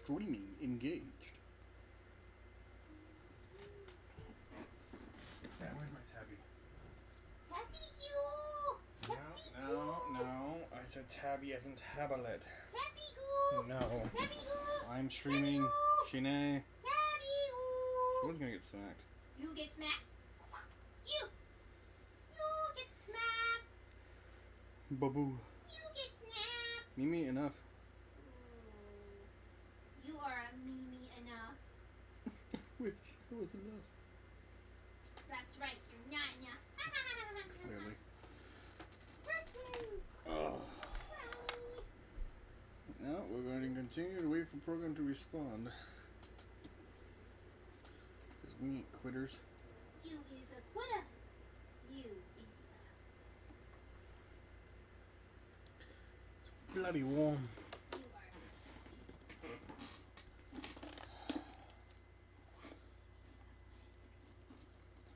streaming engaged. Yeah, where's my tabby? Tabby goo! No. I said tabby as in tablet. Tabby goo! No. Tabby goo! I'm streaming. Shine. Tabby goo! Someone's gonna get smacked. You get smacked. You get smacked. Babu. You get snapped. Mimi, enough. You are a Mimi enough. Wish it was enough. That's right, you're not enough. Clearly. Working. Oh. No, we're going to continue to wait for the program to respond. Because we ain't quitters. You is a quitter. You is Bloody warm. you are.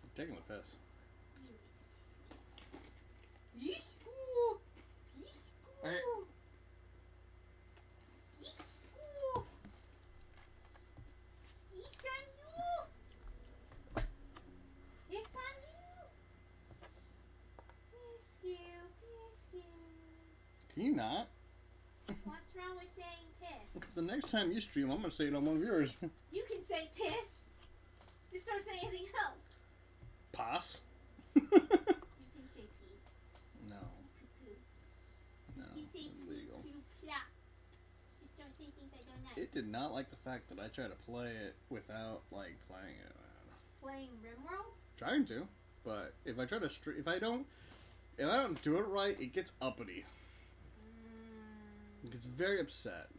I'm taking the piss. You is a Pisco. Pisco. Alright. Pisco. It's on you. It's on you. Pisco. Can you not? What's wrong with saying piss? Because the next time you stream, I'm going to say it on one of yours. You can say piss. Just don't say anything else. Pass? You can say pee. No. Poo-poo. No. You can say It's pee, legal. poo, plop. Just don't say things I don't like. It did not like the fact that I tried to play it without, like, playing it. Playing RimWorld? Trying to, but if I try to if I don't do it right, it gets uppity. It gets very upset.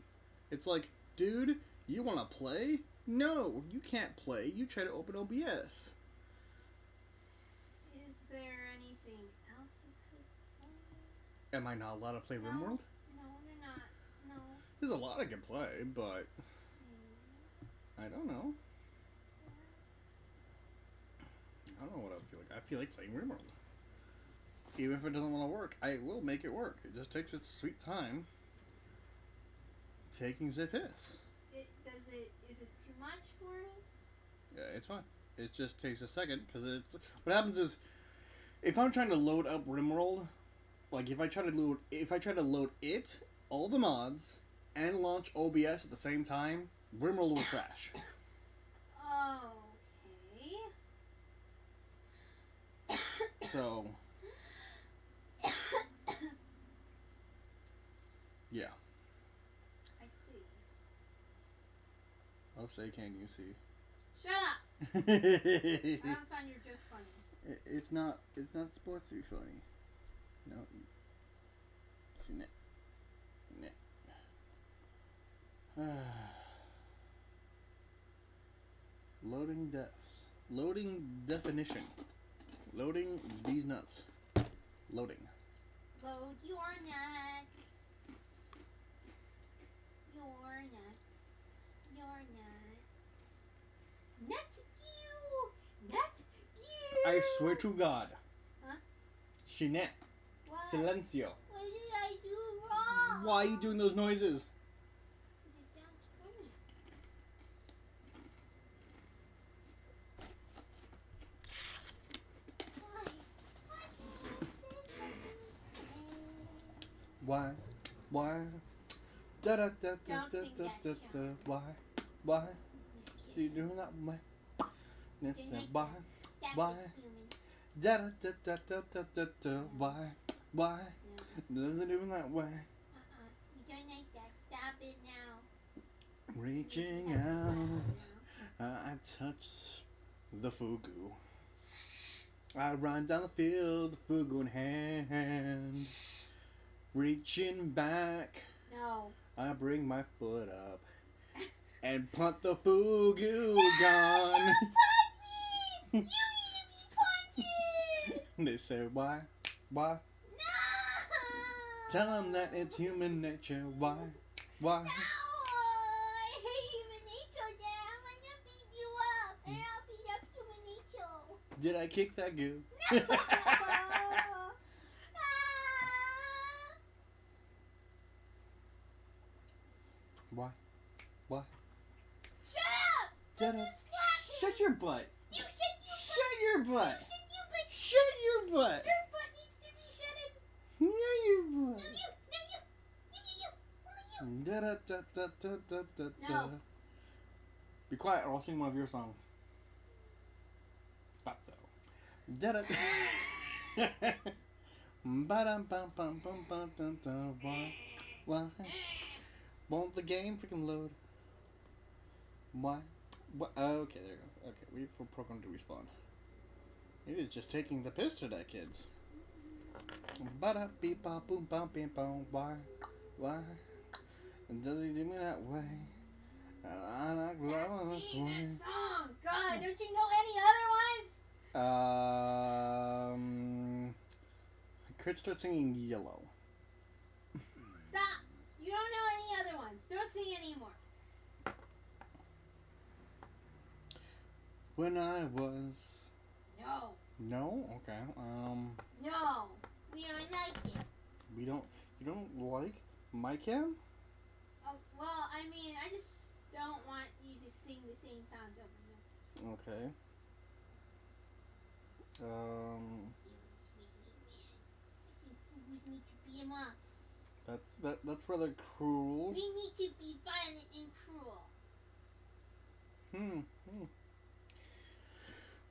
It's like, dude, you want to play? No, you can't play. You try to open OBS. Is there anything else you could play? Am I not allowed to play No. RimWorld? No, you're not. No. There's a lot I can play, but I don't know. I don't know what I feel like. I feel like playing RimWorld. Even if it doesn't want to work, I will make it work. It just takes its sweet time taking the piss. Is it too much for it? Yeah, it's fine. It just takes a second because it's. What happens is, if I'm trying to load up RimWorld, like if I try to load it, all the mods, and launch OBS at the same time, RimWorld will crash. Okay. So, yeah. I see. I'll say, can you see? Shut up! I don't find your jokes funny. It's not supposed to be funny. No. Loading defs. Loading definition. Loading these nuts. Loading. Load your nuts. Your nuts. Your nut. Nut you! Nut you! I swear to God. Huh? Shinette. What? Silencio. What did I do wrong? Why are you doing those noises? Because it sounds funny. Why can't I say something to say? Why? Why? Da da da da Don't da sing da that, da Sean. da. Why? Why? Just You kidding. doing that? Why? It's Don't a like why? that. Stop Why? it, human. Da da da da da da da da. Why? Why? No. Doesn't do that way. You don't like that. Stop it now. Reaching You have to stop out, it now. I touch the fugu. I run down the field, the fugu in hand. Reaching back, No. I bring my foot up and punt the fugu gone. Don't punch me! You need to be punted! They say, why? Why? No! Tell them that it's human nature. Why? Why? No! I hate human nature, Dad. I'm gonna beat you up, and I'll beat up human nature. Did I kick that goo? No! Why? Why? Da-da. You slap him. Shut your butt. You shut Shut your butt. you butt. Shut your butt. Your butt needs to be shutted. Yeah, your No, butt. you. Only you. Da da da da da da da da. No. Be quiet, or I'll sing one of your songs. Stop so. Da da. Ba dum bum bum bum bum dum dum. Why? Won't the game freaking load? Why? What? Okay, there you go. Okay, wait for program to respond. It is just taking the piss today, kids. Ba da beep ba boom bum bim bum. Why? Why? Does he do me that way? I like love this Sing way. that song. God, don't you know any other ones? I could start singing Yellow. Stop. You don't know any other ones. Don't sing anymore. When I was... No. No? Okay. No. We don't like it. We don't... You don't like my Cam? Oh, well, I mean, I just don't want you to sing the same songs over and over. Okay. We need to beat him up. That's rather cruel. We need to be violent and cruel.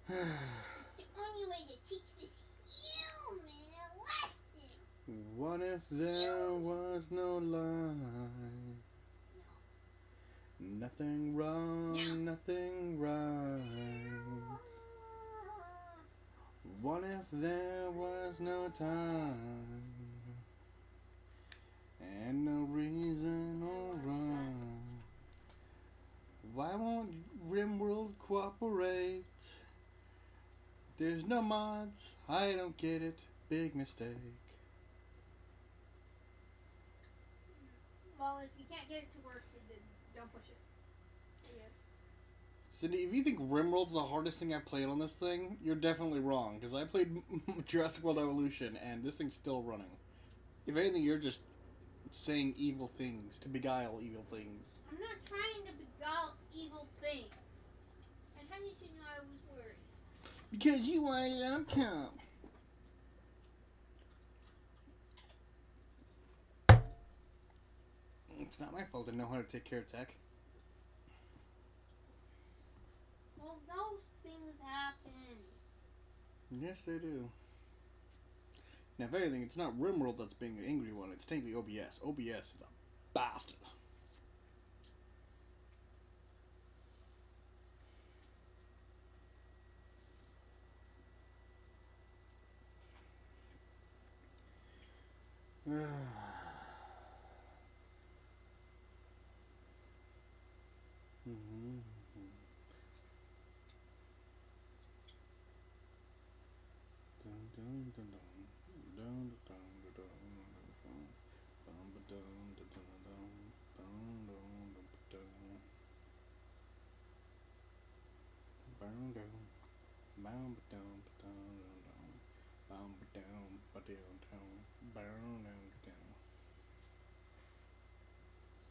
It's the only way to teach this human a lesson. What if there was no lie? Nothing wrong, No. nothing right. What if there was no time? And no reason or rhyme? Why won't RimWorld cooperate? There's no mods, I don't get it, big mistake. Well, if you can't get it to work, then don't push it. I guess. Cindy, if you think RimWorld's the hardest thing I played on this thing, you're definitely wrong, because I played Jurassic World Evolution, and this thing's still running. If anything, you're just saying evil things to beguile evil things. I'm not trying to beguile evil things. And how did you know I was worried? Because you are a laptop. It's not my fault to know how to take care of tech. Well, those things happen. Yes, they do. Now, if anything, it's not RimWorld that's being the angry one. It's technically OBS. OBS is a bastard.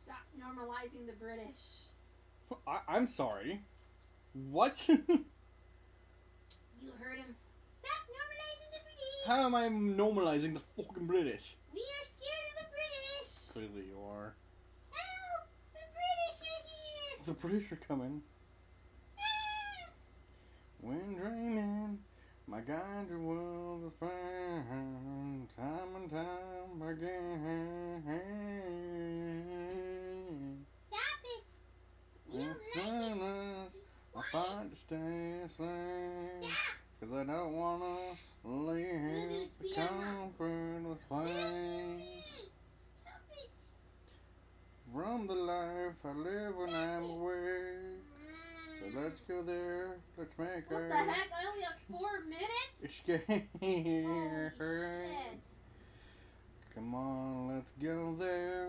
Stop normalizing the British. I'm sorry. What? You heard him. Stop normalizing the British. How am I normalizing the fucking British? We are scared of the British. Clearly you are. Help! The British are here. The British are coming. Ah! When dreaming, my guide world is found time and time again. Stop it. We As don't like soon it. as I find to stay asleep, Stop. 'cause I don't wanna leave Lulu's the piano. comfortless Stop place. it. From the life I live when I'm away. So let's go there, let's make What the heck? I only have 4 minutes? escape. Holy shit. Come on, let's go there.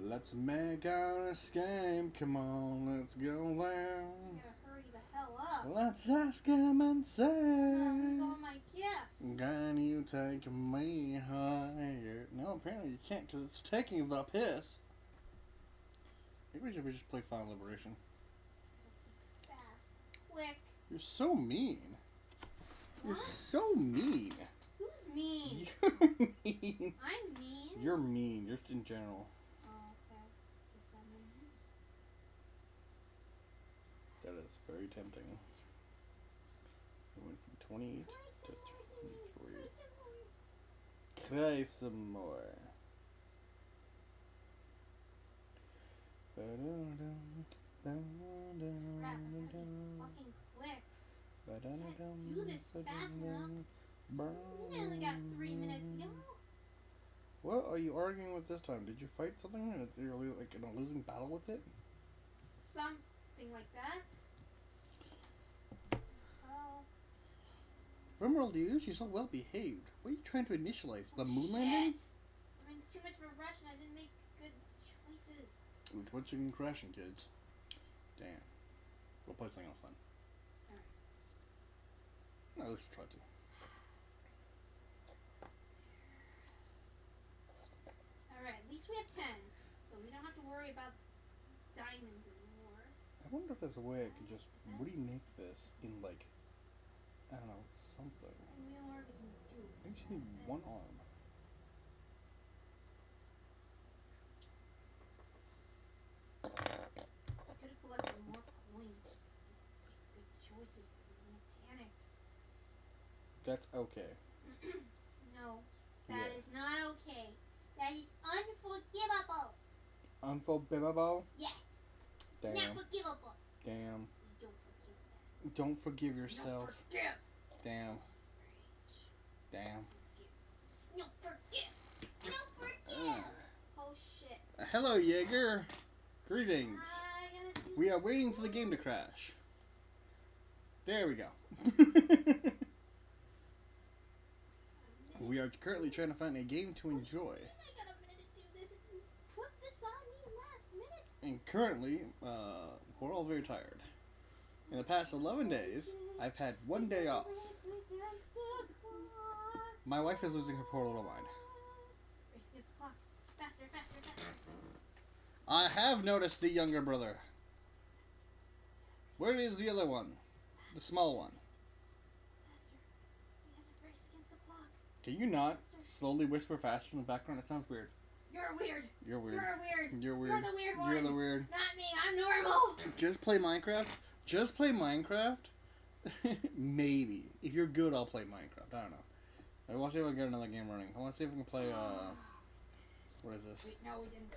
Let's make our escape. Come on, let's go there. I'm gonna hurry the hell up. Let's ask him and say, Where's all my gifts? can you take me higher? No, apparently you can't because it's taking the piss. Maybe we should just play Final Liberation. quick. You're so mean. You're What? so mean. Who's mean? You're mean. I'm mean. You're mean. Just in general. Oh, okay. Guess I'm mean. That is very tempting. It went from 28 Try to some more, 23. Try some more. Try some more. Crap, I gotta be fucking quick. Can't do this fast enough. We only got 3 minutes to go. What are you arguing with this time? Did you fight something and you're like in a losing battle with it? Something like that. Oh, Rimworld, you usually so well behaved. What are you trying to initialize? The moon landing? shit. I'm in too much of a rush and I didn't make good choices. It's what you can crashing, kids. Damn. We'll play something else then. Alright. No, at least we'll try to. Alright, at least we have 10. So we don't have to worry about diamonds anymore. I wonder if there's a way I could just remake this in like, I don't know, something. More we can do. I think you need one arm. I could have collected more coins. Good choices because I was in a panic. That's okay. No, that Yeah. is not okay. That is unforgivable. Unforgivable? Yeah, Damn. not forgivable. Damn. We don't forgive that. Don't forgive No yourself. forgive. Damn. Rage. Damn. No forgive. No forgive. Oh shit. Hello, Jaeger. Greetings. I gotta do We are this waiting for the again. game to crash. There we go. We are currently trying to find a game to enjoy. I got a minute to do this and put this on me last minute. And currently, we're all very tired. In the past 11 days, I've had one day off. Race against the clock. My wife is losing her poor little mind. Race against the clock. Faster, faster, faster. I have noticed the younger brother. Where is the other one? The small one. Faster. We have to race against the clock. Can you not slowly whisper faster in the background? It sounds weird. You're weird. You're weird. You're weird. You're weird. You're the weird one. You're the weird. Not me. I'm normal. Just play Minecraft. Just play Minecraft. Maybe. If you're good, I'll play Minecraft. I don't know. I want to see if I can get another game running. I want to see if I can play, what is this? Wait, no, we didn't.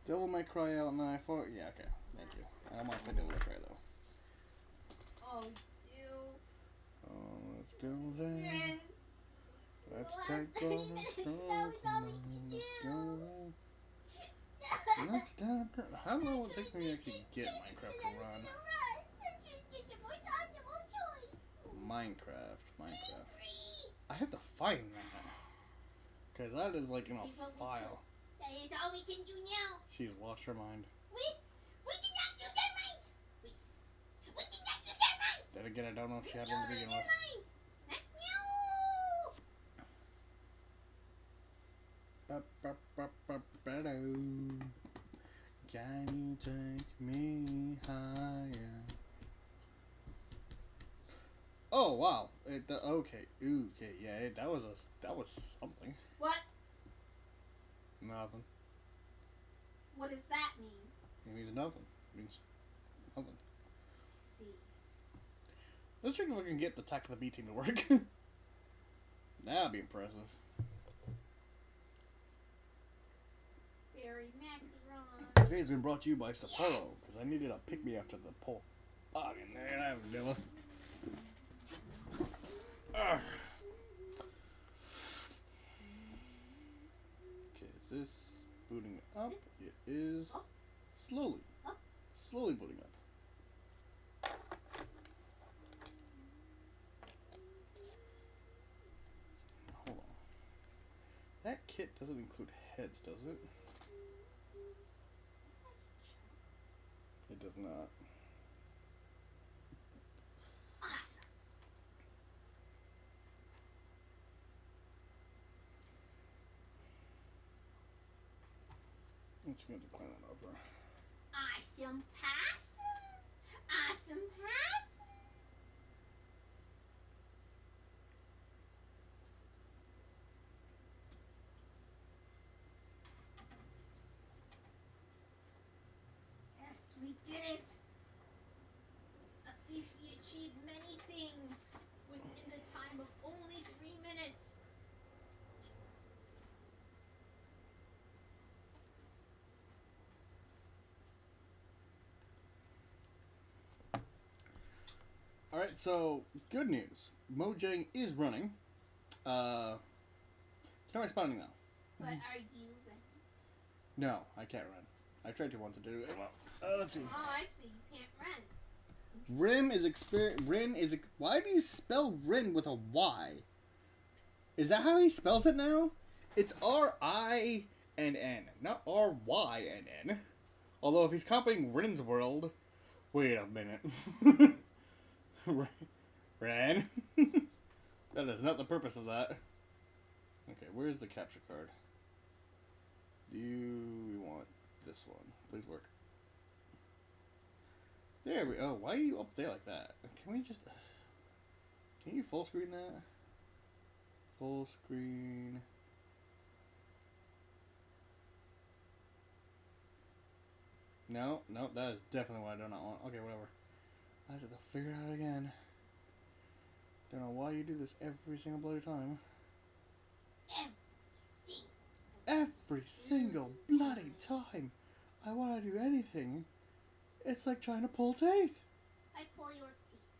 Devil May Cry Out and I thought, yeah, okay. Thank you. I don't want to play Devil May Cry, though. Oh, do. Oh, let's go there. And Let's Last take 30 over minutes, the that was all we could Let's do. go there. Let's do it. How long will it take me to actually get Minecraft to run? Minecraft. I have to find that. Because that is like in a file. That is all we can do now. She's lost her mind. We did not use our mind. We did not use our mind. Then again, I don't know if she had We one to used begin our with. mind. No. Ba-ba-ba-ba-ba-do. Can you take me higher? Oh wow! Okay, okay, yeah, that was something. What? Nothing. What does that mean? It means nothing. It means nothing. See. Let's check if I can get the Attack of the B team to work. That'd be impressive. Berry macaron. Today's been brought to you by Sapporo, because I needed a pick-me after the pull. Oh, there I have vanilla. Okay, is this booting up? It is slowly. Slowly booting up. Hold on. That kit doesn't include heads, does it? It does not. Awesome. I'm just going to decline that over. Awesome possum. Awesome possum. we did it! At least we achieved many things within the time of only 3 minutes. Alright, so, good news. Mojang is running. It's not responding now. But are you ready? No, I can't run. I tried to once to do it. Well, let's see. Oh, I see. You can't run. Rin is. Why do you spell Rin with a Y? Is that how he spells it now? It's R-I-N-N, not R-Y-N-N. Although if he's copying Rin's world, wait a minute. Ren? That is not the purpose of that. Okay, where's the capture card? Do we want this one? Please work. There we go. Why are you up there like that? Can we just... Can you full screen that? Full screen... No, that is definitely what I do not want. Okay, whatever. I just have to figure it out again. Don't know why you do this every single bloody time. Every single bloody time I want to do anything, it's like trying to pull teeth. I pull your teeth.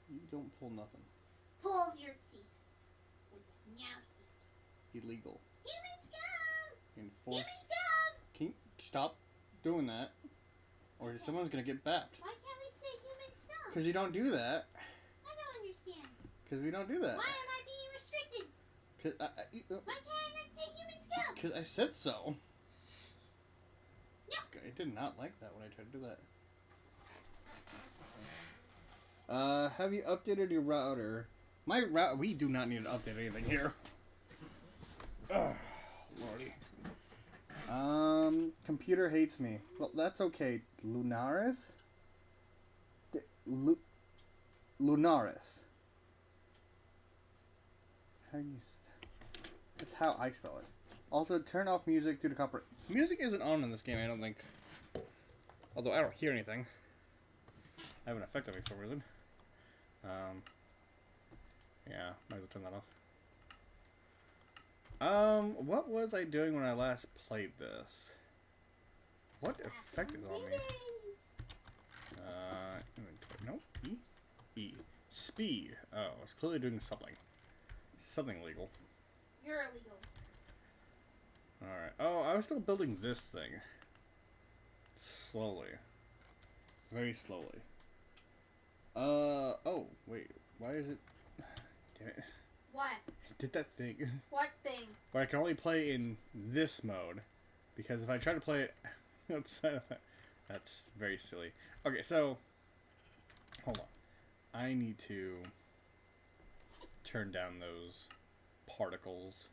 You don't pull nothing. Pulls your teeth. Now Illegal. human scum! Enforce. Human scum! Can you stop doing that? Or someone's gonna get bapped. Why can't we say human scum? Because you don't do that. I don't understand. Because we don't do that. Why am I being restricted? Because Why can't I not say human scum? I said so. No. I did not like that when I tried to do that. Have you updated your router? My route. We do not need to update anything here. Ugh, lordy. Computer hates me. Well, that's okay. Lunaris? Lunaris. How do you... That's how I spell it. Also, turn off music due to copyright. Music isn't on in this game, I don't think. Although I don't hear anything. I have an effect on me for some reason. Yeah, might as well turn that off. What was I doing when I last played this? What effect is on me? Inventory. Nope. E. Speed. Oh, it's clearly doing something. Something legal. You're illegal. Alright. Oh, I was still building this thing. Slowly. Very slowly. Oh, wait. Why is it... Damn it. What? It did that thing. What thing? But I can only play in this mode. Because if I try to play it outside of that... That's very silly. Okay, so... Hold on. I need to... turn down those particles.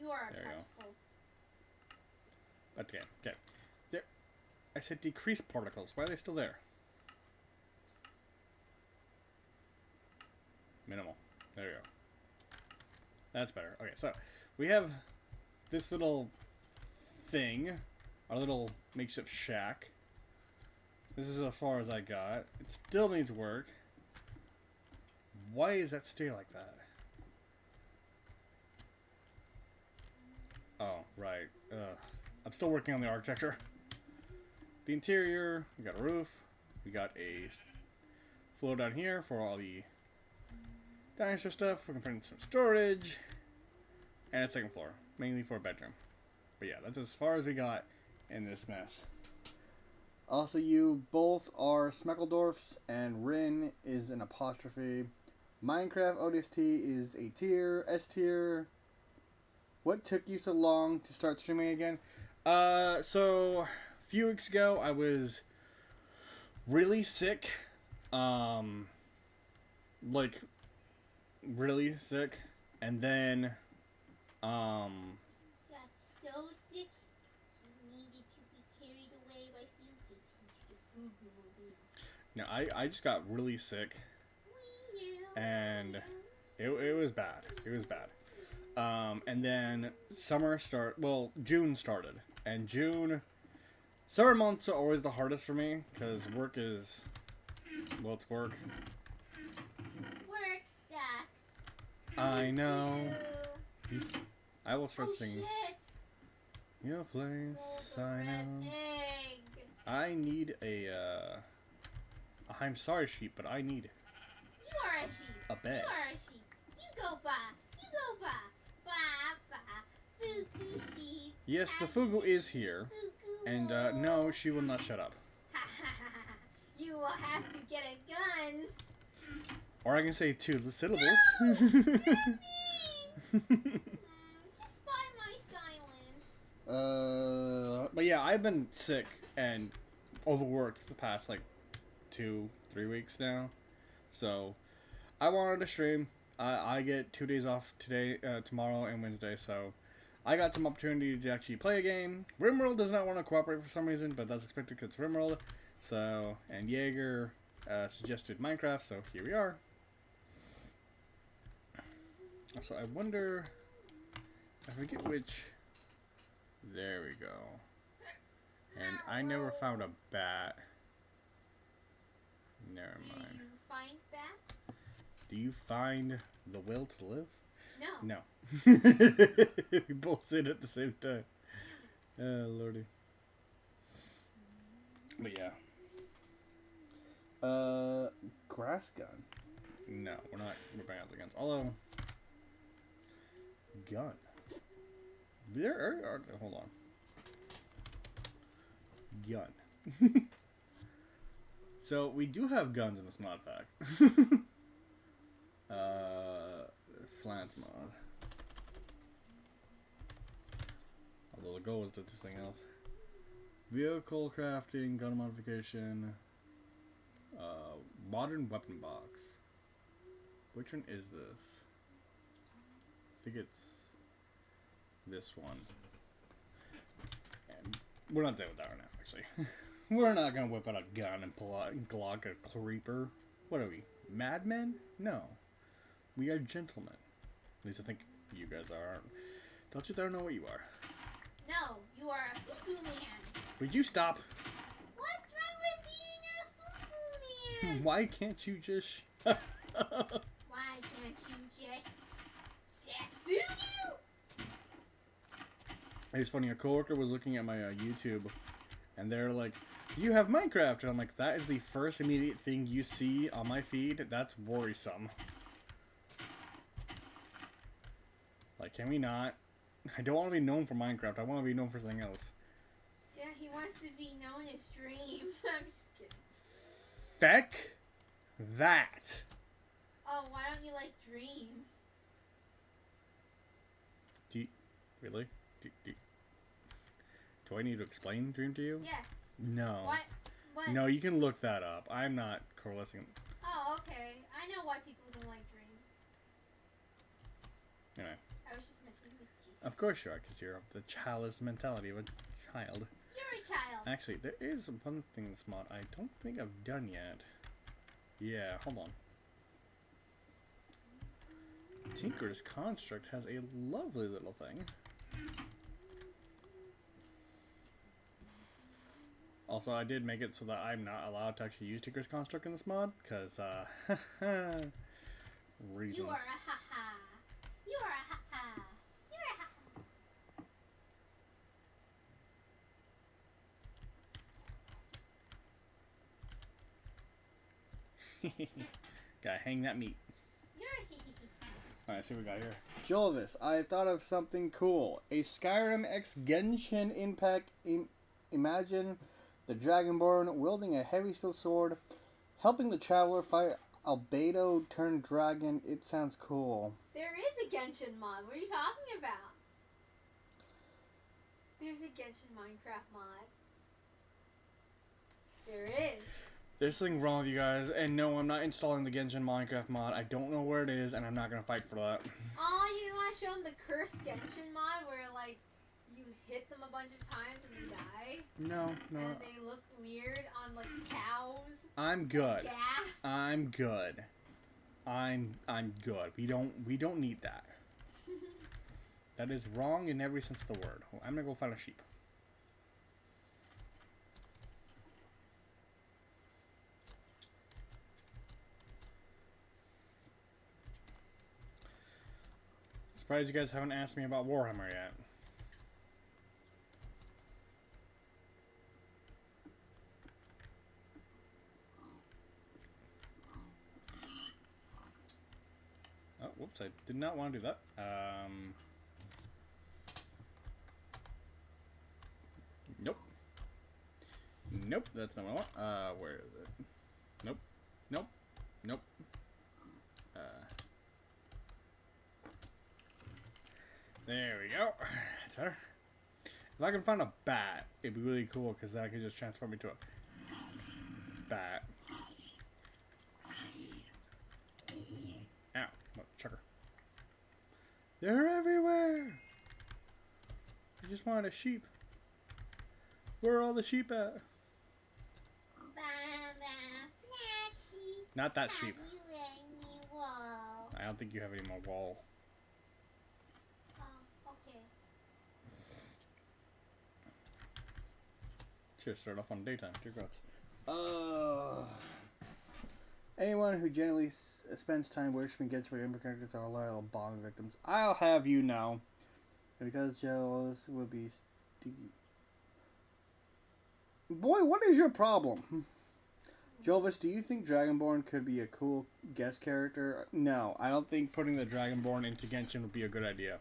You are a There you go. particle. Okay, okay. There. I said decrease particles. Why are they still there? Minimal. There you go. That's better. Okay, so we have this little thing, our little makeshift shack. This is as far as I got. It still needs work. Why is that stay like that? Oh, right. I'm still working on the architecture. The interior, we got a roof. We got a floor down here for all the dinosaur stuff. We're going to put in some storage. And a second floor, mainly for a bedroom. But yeah, that's as far as we got in this mess. Also, you both are Smeckledorfs, and Rin is an apostrophe. Minecraft ODST is a tier, S tier. What took you so long to start streaming again? So a few weeks ago I was really sick. Like really sick, and then Got so sick, you needed to be carried away by fugu. no, I just got really sick, and it was bad. It was bad. And then June started, and June Summer months are always the hardest for me because work is, well, it's work. Work sucks. I know. Ew. I will start Oh singing. shit. Your place, Sold the I red know. egg. I need a, I'm sorry, sheep, but I need You are a sheep. a bed. You are a sheep. You go ba. You go ba. Ba ba. Fugu sheep. Yes, the Fugu is here, Fugu and, wo. no, she will not shut up. You will have to get a gun. Or I can say two syllables. Just by my silence. But yeah, I've been sick and overworked the past, like, 2-3 weeks now. So, I wanted to stream. I get 2 days off today, tomorrow and Wednesday, so I got some opportunity to actually play a game. Rimworld does not want to cooperate for some reason, but that's expected because it's Rimworld. So, and Jaeger suggested Minecraft, so here we are. So I wonder, I forget which, there we go. And I never found a bat. Never mind. Do you find bats? Do you find the will to live? No. No. We both said it at the same time. Oh, lordy. But yeah. Grass gun. No, we're not ripping out the guns. Although, gun. Hold on. Gun. So we do have guns in this mod pack. Flans mod. Although the goal is to do something else. Vehicle crafting, gun modification, modern weapon box. Which one is this? I think it's this one. And we're not done with that right now, actually. We're not gonna whip out a gun and pull out and Glock a creeper. What are we, madmen? No. We are gentlemen. At least I think you guys are. Don't you know what you are? No, you are a fugu man. Would you stop? What's wrong with being a fugu man? Why can't you just... Why can't you just slap fugu? It's funny, a coworker was looking at my YouTube, and they're like, you have Minecraft, and I'm like, that is the first immediate thing you see on my feed. That's worrisome. Like, can we not? I don't want to be known for Minecraft. I want to be known for something else. Yeah, he wants to be known as Dream. I'm just kidding. Feck that. Oh, why don't you like Dream? Really? Do I need to explain Dream to you? Yes. No. What? No, you can look that up. I'm not coalescing. Oh, okay. I know why people don't like Dream. Anyway. I was just messing with you. Of course you are, because you're of the childless mentality of a child. You're a child. Actually, there is one thing in this mod I don't think I've done yet. Yeah, hold on. Tinker's Construct has a lovely little thing. Also, I did make it so that I'm not allowed to actually use Tinker's Construct in this mod, because, reasons. You are a ha-ha. You are a ha-ha. You're a ha-ha. Gotta hang that meat. You're a hee-hee-hee. Alright, see what we got here. Jolvis, I thought of something cool. A Skyrim X Genshin Impact. Imagine the Dragonborn wielding a heavy steel sword, helping the traveler fight Albedo turned dragon. It sounds cool. There is a Genshin mod. What are you talking about? There's a Genshin Minecraft mod. There is. There's something wrong with you guys, and no, I'm not installing the Genshin Minecraft mod. I don't know where it is, and I'm not gonna fight for that. Oh, you didn't want to show them the cursed Genshin mod where, like, you hit them a bunch of times and they die? No. And they look weird on, like, cows? I'm good. Gas? I'm good. I'm good. We don't need that. That is wrong in every sense of the word. I'm gonna go find a sheep. surprised you guys haven't asked me about Warhammer yet. Oh, whoops, I did not want to do that. Nope. Nope, that's not what I want. Where is it? Nope. Nope. Nope. There we go. That's better. If I can find a bat, it'd be really cool because then I could just transform into a bat. Ow. What? Chucker. They're everywhere! I just wanted a sheep. Where are all the sheep at? Not that sheep. I don't think you have any more wool. Oh, okay. Should start off on daytime. Dear gods. Anyone who generally spends time worshiping Genshin Impact characters are loyal Bond victims. I'll have you know. Because jealous would be Boy, what is your problem? Jovis, do you think Dragonborn could be a cool guest character? No, I don't think putting the Dragonborn into Genshin would be a good idea.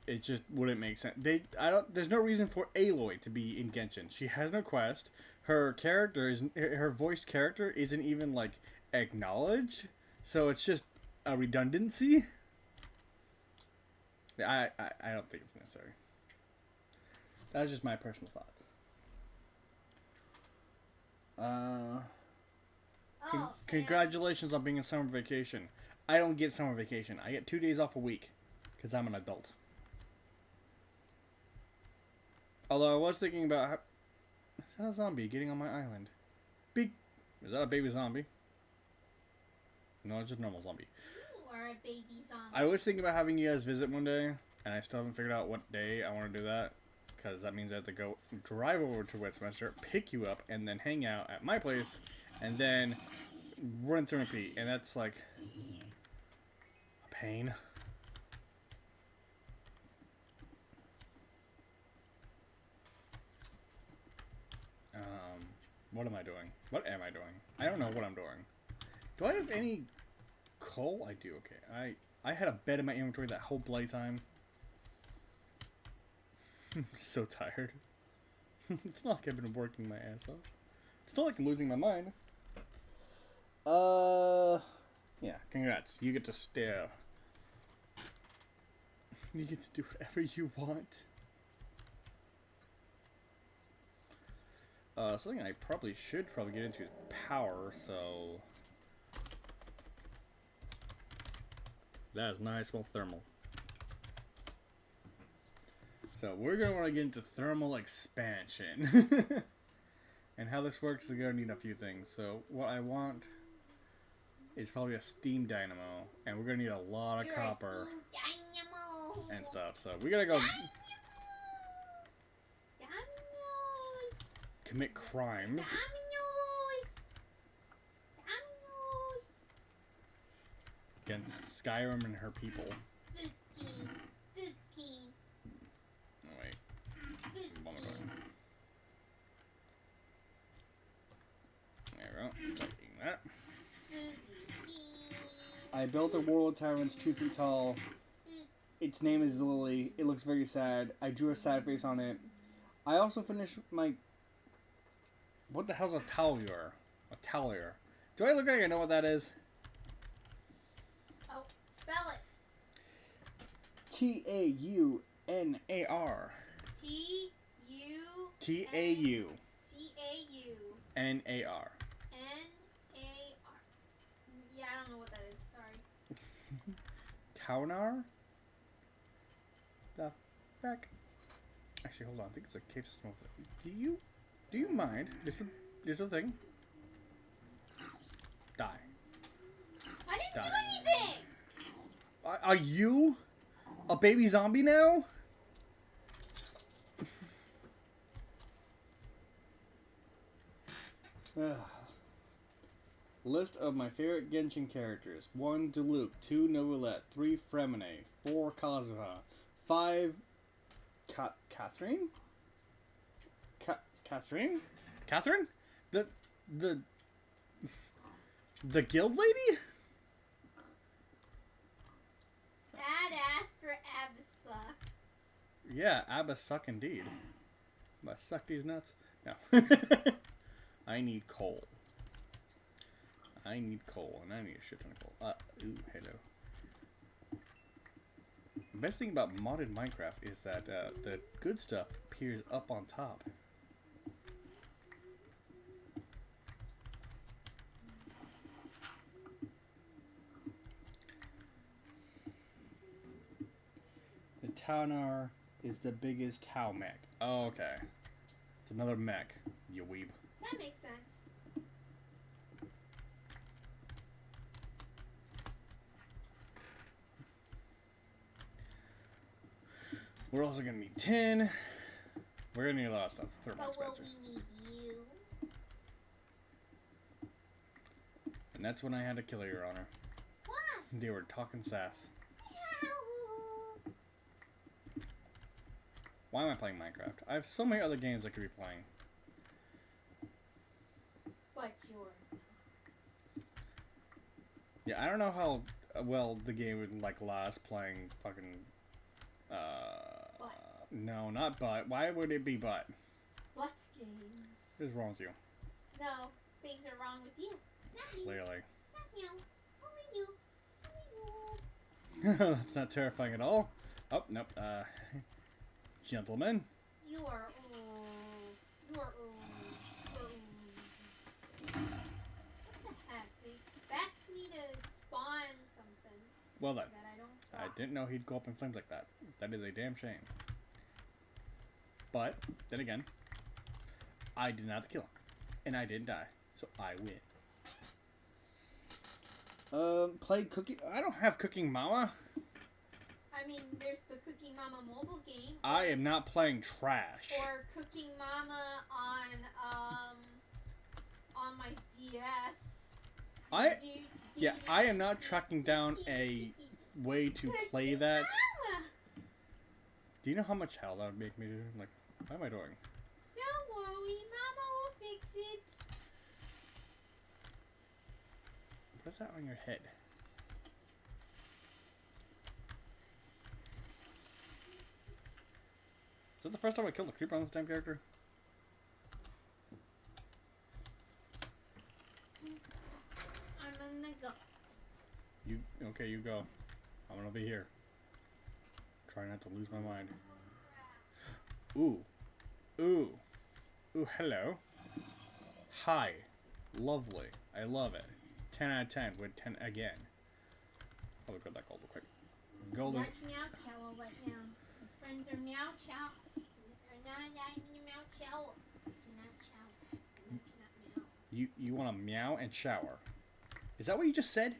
It just wouldn't make sense. There's no reason for Aloy to be in Genshin. She has no quest. Her voiced character isn't even like acknowledged. So it's just a redundancy. I don't think it's necessary. That's just my personal thoughts. Congratulations on being on summer vacation. I don't get summer vacation. I get 2 days off a week because I'm an adult. Although I was thinking about is that a zombie getting on my island? Is that a baby zombie? No, it's just a normal zombie. You are a baby zombie. I was thinking about having you guys visit one day, and I still haven't figured out what day I want to do that. Because that means I have to go drive over to Westminster, pick you up, and then hang out at my place, and then rinse and repeat. And that's like a pain. What am I doing? What am I doing? I don't know what I'm doing. Do I have any coal? I do. Okay. I had a bed in my inventory that whole bloody time. I'm so tired. It's not like I've been working my ass off. It's not like I'm losing my mind. Yeah, congrats. You get to stare. You get to do whatever you want. Something I should get into is power, so... That is nice, well, thermal. So we're going to want to get into thermal expansion. And how this works is going to need a few things. So what I want is probably a steam dynamo. And we're going to need a lot of copper and stuff. So we got to go commit crimes. Against Skyrim and her people. Oh, wait. What am I doing? There we go. Taking that. I built a World of Tyrants 2 feet tall. Its name is Lily. It looks very sad. I drew a sad face on it. I also finished my... What the hell's a Talior? A Talior. Do I look like I know what that is? Oh, spell it. Taunar. Taunar. Nar. Yeah, I don't know what that is. Sorry. Taunar? The fuck? Actually, hold on. I think it's a cave system. Do you mind? Little thing. Die. I didn't Die. do anything! Are you a baby zombie now? List of my favorite Genshin characters: 1 Diluc, 2 Novelette, 3 Fremine, 4 Kazuha, 5 Catherine? Catherine? Catherine? The guild lady? Ad Astra Absa. Yeah, Abba suck indeed. I suck these nuts? No. I need coal. I need coal, and I need a shit ton of coal. Ooh, hello. The best thing about modded Minecraft is that the good stuff appears up on top. The Taunar is the biggest Tau mech. Oh, okay. It's another mech, you weeb. That makes sense. We're also gonna need tin. We're gonna need a lot of stuff. But will we need you? And that's when I had to kill her, Your Honor. What? They were talking sass. Meow. Why am I playing Minecraft? I have so many other games I could be playing. But you're... Yeah, I don't know how well the game would like last playing fucking. Butt. No, not butt. Why would it be butt? Butt games. What is wrong with you? No, things are wrong with you. Not me. Clearly. Not meow. Only you. Only you. That's not terrifying at all. Oh, nope. Gentlemen. You are old. You are old. You're old. What the heck? They expect me to spawn something Well then. that I don't I want. didn't know he'd go up in flames like that. That is a damn shame. But, then again, I did not have to kill him. And I didn't die. So I win. Play cooking. I don't have Cooking Mama. I mean, there's the Cooking Mama mobile game. I am not playing trash. Or Cooking Mama on my DS. Yeah, I am not tracking down a way to play that. Mama. Do you know how much hell that would make me do? Like, what am I doing? Don't worry, Mama will fix it. What's that on your head? Is that the first time I killed a creeper on this damn character? I'm gonna go. Okay, you go. I'm gonna be here. Try not to lose my mind. Ooh. Ooh. Ooh, hello. Hi. Lovely. I love it. 10 out of 10 with 10 again. I'll look at that gold real quick. Gold is... Watch Meow Chow right now. My friends are Meow Chow. Meow Chow. Cannot chow. Cannot meow. You want to meow and shower. Is that what you just said?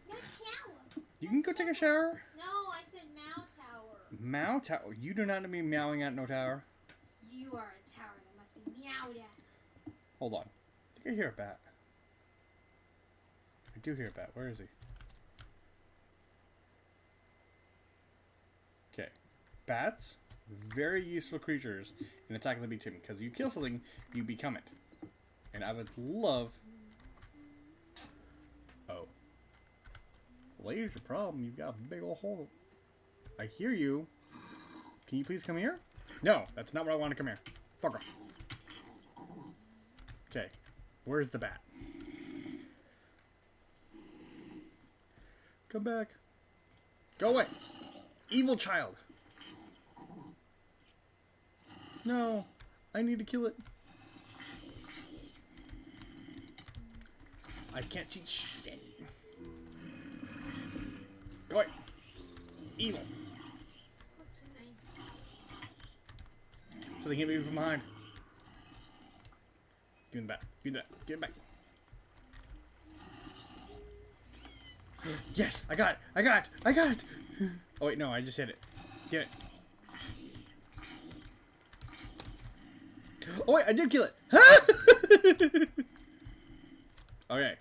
Meow Chow. You can go take a shower? No, I said Meow Tower. Meow tower? You do not be meowing at no tower. You are a tower that must be meowed at. Hold on. I think I hear a bat. I do hear a bat. Where is he? Okay. Bats, very useful creatures in Attack of the Beat because you kill something, you become it. And I would love... Oh. Well, here's your problem. You've got a big old hole. I hear you. Can you please come here? No, that's not where I want to come here. Fuck off. Okay. Where's the bat? Come back. Go away. Evil child. No. I need to kill it. I can't cheat shit. Go away. Evil. So they can't be from behind. Give me the bat. Give me that. Give it back. Yes! I got it! I got it! I got it! Oh wait, no, I just hit it. Get it. Oh wait, I did kill it! Okay.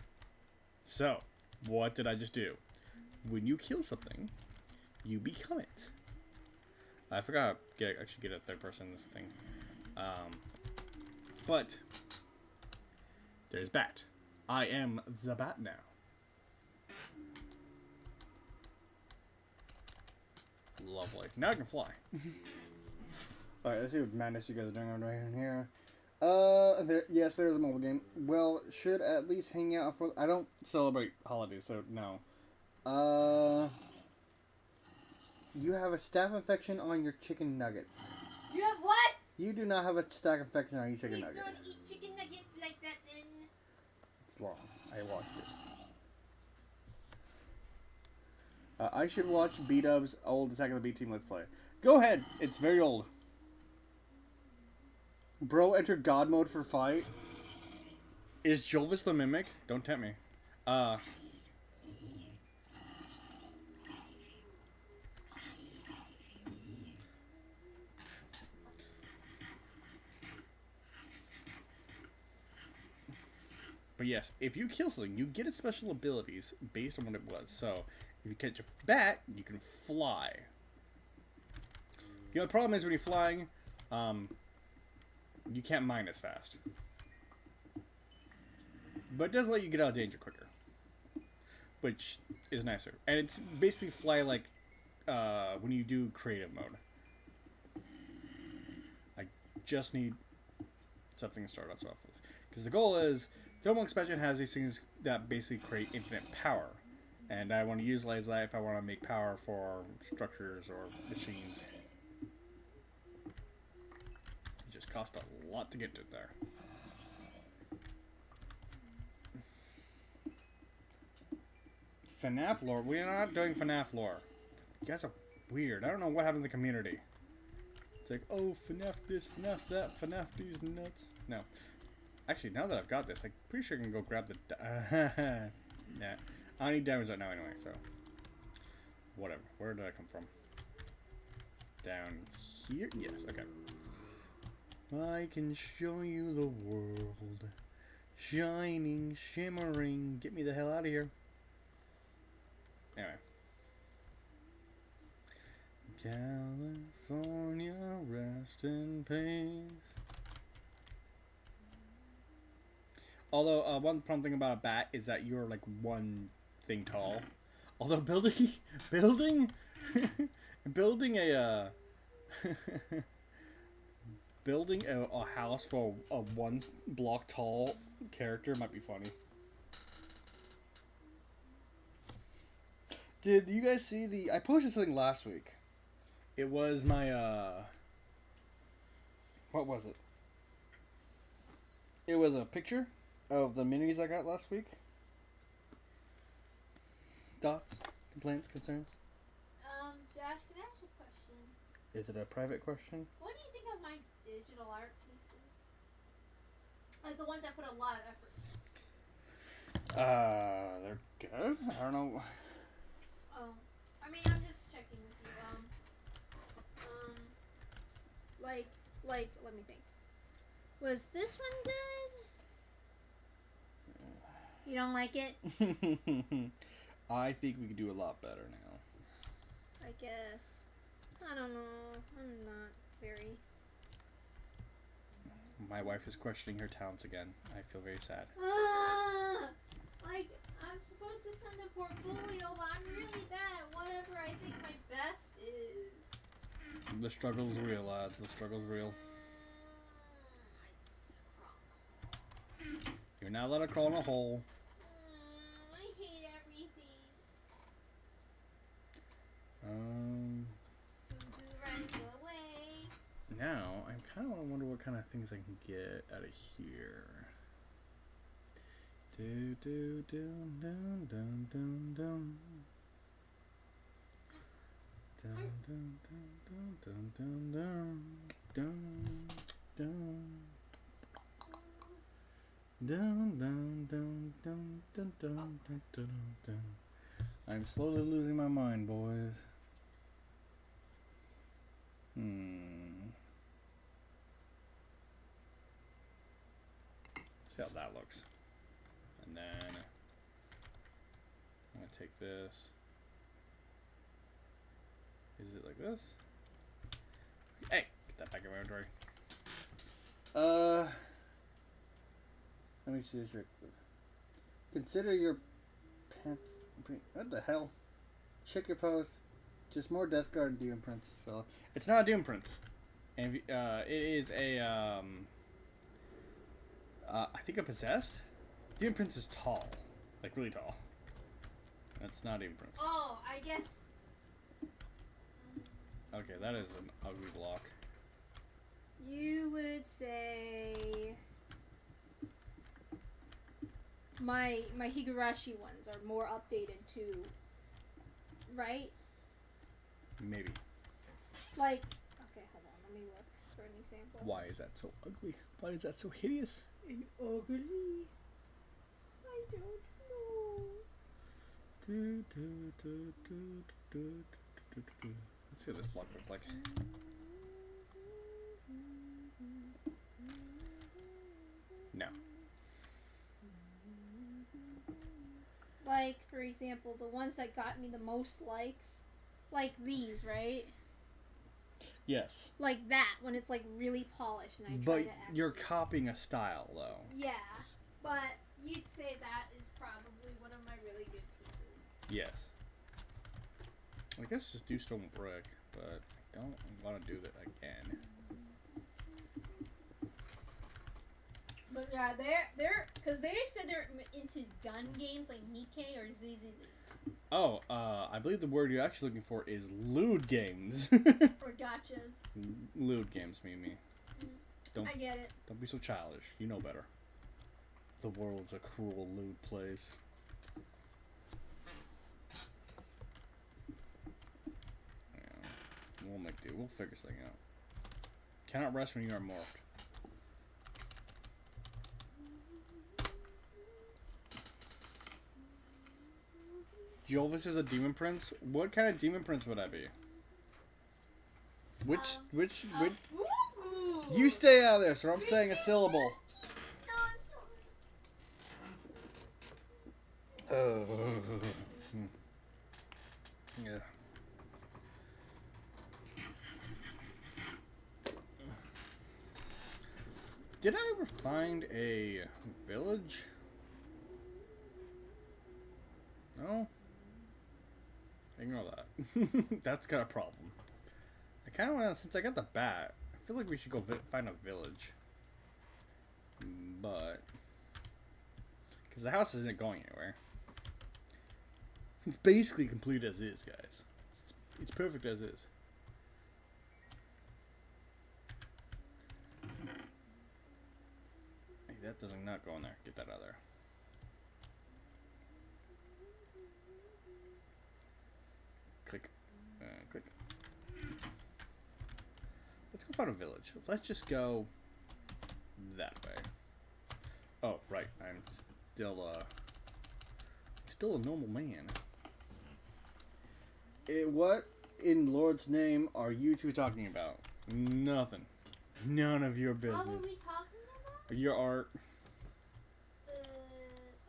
So, what did I just do? When you kill something, you become it. I forgot I should get a third person in this thing. But there's Bat. I am the Bat now. Lovely. Now I can fly. Alright, let's see what madness you guys are doing right here. Yes, there's a mobile game. Well, should at least hang out for... I don't celebrate holidays, so no. You have a staph infection on your chicken nuggets. You have what? You do not have a staph infection on your chicken nuggets. Please don't eat chicken nuggets like that then. It's long. I watched it. I should watch B-Dub's old Attack of the B-Team Let's Play. Go ahead. It's very old. Bro entered God mode for fight. Is Jovis the Mimic? Don't tempt me. But yes, if you kill something, you get its special abilities based on what it was. So, if you catch a bat, you can fly. You know, the problem is when you're flying, you can't mine as fast. But it does let you get out of danger quicker. Which is nicer. And it's basically fly like when you do creative mode. I just need something to start us off with. Because the goal is... Thermal expansion has these things that basically create infinite power. And I want to utilize that if I want to make power for structures or machines. It just costs a lot to get to there. FNAF lore? We're not doing FNAF lore. You guys are weird. I don't know what happened in the community. It's like, oh, FNAF this, FNAF that, FNAF these nuts. No. Actually, now that I've got this, I'm pretty sure I can go grab the... nah. I don't need diamonds right now anyway, so... Whatever. Where did I come from? Down here? Yes, okay. I can show you the world. Shining, shimmering. Get me the hell out of here. Anyway. California, rest in peace. Although, one problem thing about a bat is that you're like one thing tall. Although building a house for a 1 block tall character might be funny. Did you guys see the... I posted something last week. It was my, what was it? It was a picture of the minis I got last week. Thoughts? Complaints? Concerns? Josh, can I ask you a question? Is it a private question? What do you think of my digital art pieces? Like the ones I put a lot of effort. They're good. I don't know. Oh, I mean, I'm just checking with you. Let me think. Was this one good? You don't like it? I think we could do a lot better now. I guess. I don't know. I'm not very... My wife is questioning her talents again. I feel very sad. Like, I'm supposed to send a portfolio, but I'm really bad at whatever I think my best is. The struggle's real, lads. The struggle's real. You're not allowed to crawl in a hole. I hate everything. Runs away. Now, I kind of wonder what kind of things I can get out of here. Do do do dun dun dun dun. Dun dun dun dun dun dun dun dun. Dun dun dun dun dun dun dun dun dun. I'm slowly losing my mind, boys. See how that looks. And then I'm gonna take this. Is it like this? Hey, get that back in my inventory. Let me see this trick. Consider your pants. What the hell? Check your post. Just more Death Guard Demon Prince, fella. It's not a Demon Prince. And it is a I think a possessed. Demon Prince is tall, like really tall. That's not Demon Prince. Oh, I guess. Okay, that is an ugly block. You would say my Higurashi ones are more updated too, right? Maybe. Like, okay, hold on, let me look for an example. Why is that so ugly? Why is that so hideous and ugly? I don't know. Let's see what this block looks like. No. Like, for example, the ones that got me the most likes, like these, right? Yes. Like that, when it's like really polished and I try But to actually... you're copying a style, though. Yeah, but you'd say that is probably one of my really good pieces. Yes. I guess just do stone brick, but I don't want to do that again. But yeah, they're because they said they're into gun games like Nikkei or ZZZ. Oh, I believe the word you're actually looking for is lewd games. Or gotchas. Lewd games, Mimi. Don't, I get it. Don't be so childish. You know better. The world's a cruel, lewd place. Yeah, we'll make do. We'll figure something out. Cannot rest when you are morphed. Jolvis is a demon prince. What kind of demon prince would I be? Which? You stay out of there, sir. I'm saying a syllable. No, I'm sorry. Yeah. Did I ever find a village? No. Ignore that. That's got a problem. I kind of want to, since I got the bat, I feel like we should go find a village. But, because the house isn't going anywhere. It's basically complete as is, guys. It's perfect as is. Hey, that doesn't not go in there. Get that out of there. Click. Click. Let's go find a village. Let's just go that way. Oh, right. I'm still a normal man. What in Lord's name are you two talking about? Nothing. None of your business. What were we talking about? Your art.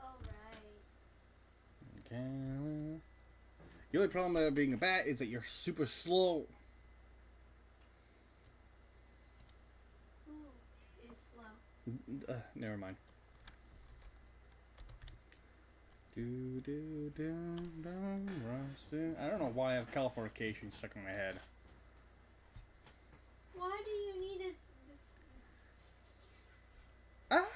Alright. Okay. The only problem about being a bat is that you're super slow. Who is slow? Never mind. I don't know why I have Californication stuck in my head. Why do you need it? Ah!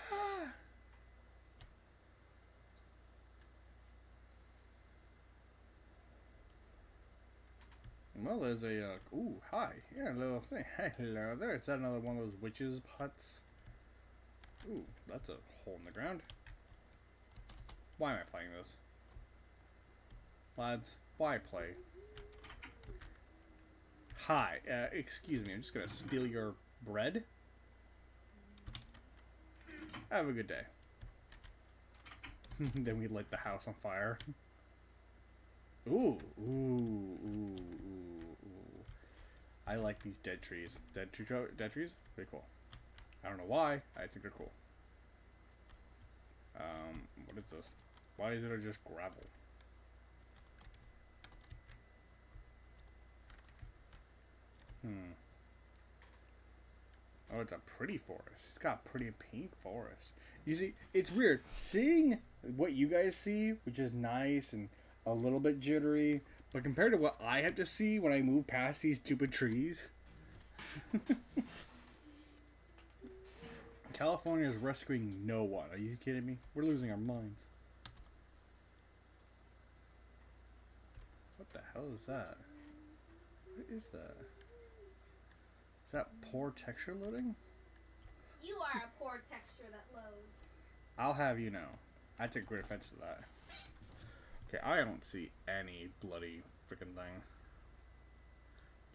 Well, there's a, ooh, hi. Yeah, a little thing. Hey, hello there. Is that another one of those witches' huts? Ooh, that's a hole in the ground. Why am I playing this? Lads, why play? Hi, excuse me, I'm just gonna steal your bread. Have a good day. Then we light the house on fire. Ooh, ooh, ooh, ooh, ooh. I like these dead trees. Dead trees? Pretty cool. I don't know why. I think they're cool. What is this? Why is it just gravel? Hmm. Oh, it's a pretty forest. It's got a pretty pink forest. You see, it's weird seeing what you guys see, which is nice and a little bit jittery, but compared to what I have to see when I move past these stupid trees. California is rescuing no one. Are you kidding me? We're losing our minds. What the hell is that? What is that? Is that poor texture loading? You are a poor texture that loads. I'll have you know. I take great offense to that. Okay, I don't see any bloody freaking thing.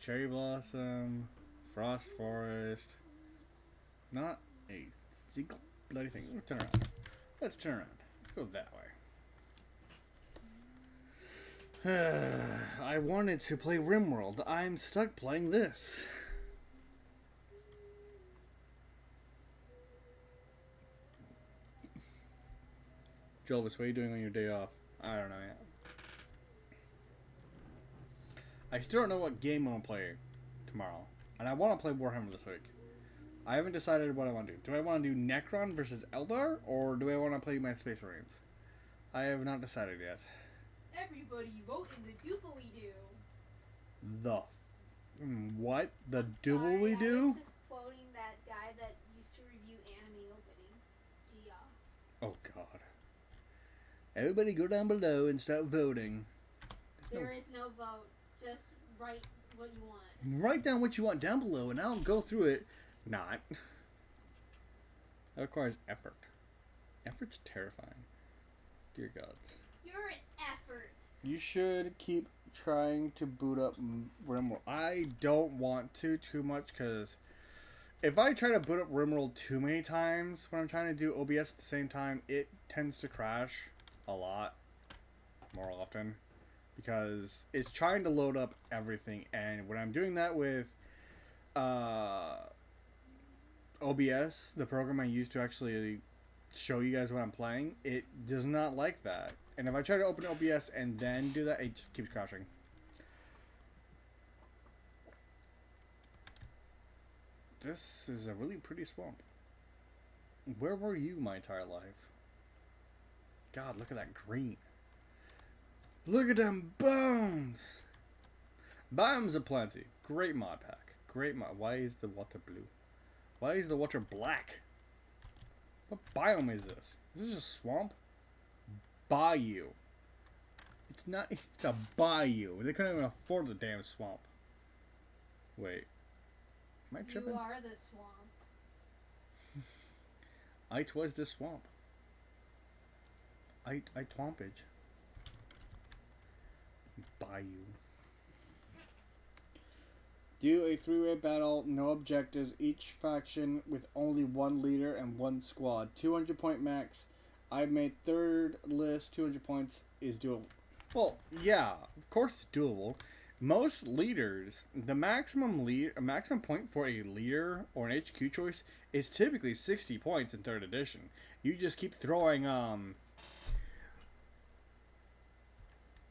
Cherry blossom, frost forest. Not a single bloody thing. Let's turn around. Let's turn around. Let's go that way. I wanted to play RimWorld. I'm stuck playing this. Jelvis, what are you doing on your day off? I don't know yet. I still don't know what game I'm going to play tomorrow. And I want to play Warhammer this week. I haven't decided what I want to do. Do I want to do Necron versus Eldar? Or do I want to play my Space Marines? I have not decided yet. Everybody vote in the doobly-doo. The... What? The I'm doobly sorry, I do? was just quoting that guy that used to review anime openings. Gia. Oh, God. Everybody go down below and start voting. There is no vote. Just write what you want. Write down what you want down below and I'll go through it. Not. That requires effort. Effort's terrifying. Dear gods. You're an effort. You should keep trying to boot up RimWorld. I don't want to too much because if I try to boot up RimWorld too many times when I'm trying to do OBS at the same time, it tends to crash a lot more often because it's trying to load up everything, and when I'm doing that with OBS, the program I use to actually show you guys what I'm playing, it does not like that. And if I try to open OBS and then do that, it just keeps crashing. This is a really pretty swamp. Where were you my entire life? God, look at that green. Look at them bones! Biomes aplenty. Great mod pack. Great mod. Why is the water blue? Why is the water black? What biome is this? Is this a swamp? Bayou. It's not. It's a bayou. They couldn't even afford the damn swamp. Wait. Am I tripping? You are the swamp. I twas the swamp. I twompage. Bayou. Do a three-way battle, no objectives, each faction with only one leader and one squad. 200 point max. I made third list, 200 points is doable. Well, yeah, of course it's doable. Most leaders, the maximum point for a leader or an HQ choice is typically 60 points in 3rd edition. You just keep throwing,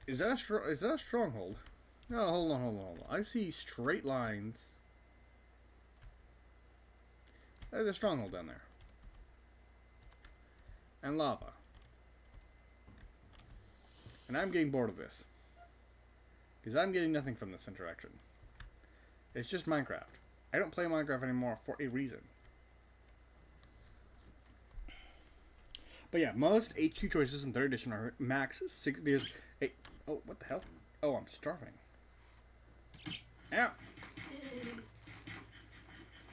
Is that a stronghold? No, hold on. I see straight lines. There's a stronghold down there. And lava. And I'm getting bored of this. Because I'm getting nothing from this interaction. It's just Minecraft. I don't play Minecraft anymore for a reason. But yeah, most HQ choices in 3rd edition are max 6. There's 8. Oh, what the hell? Oh, I'm starving. Ow.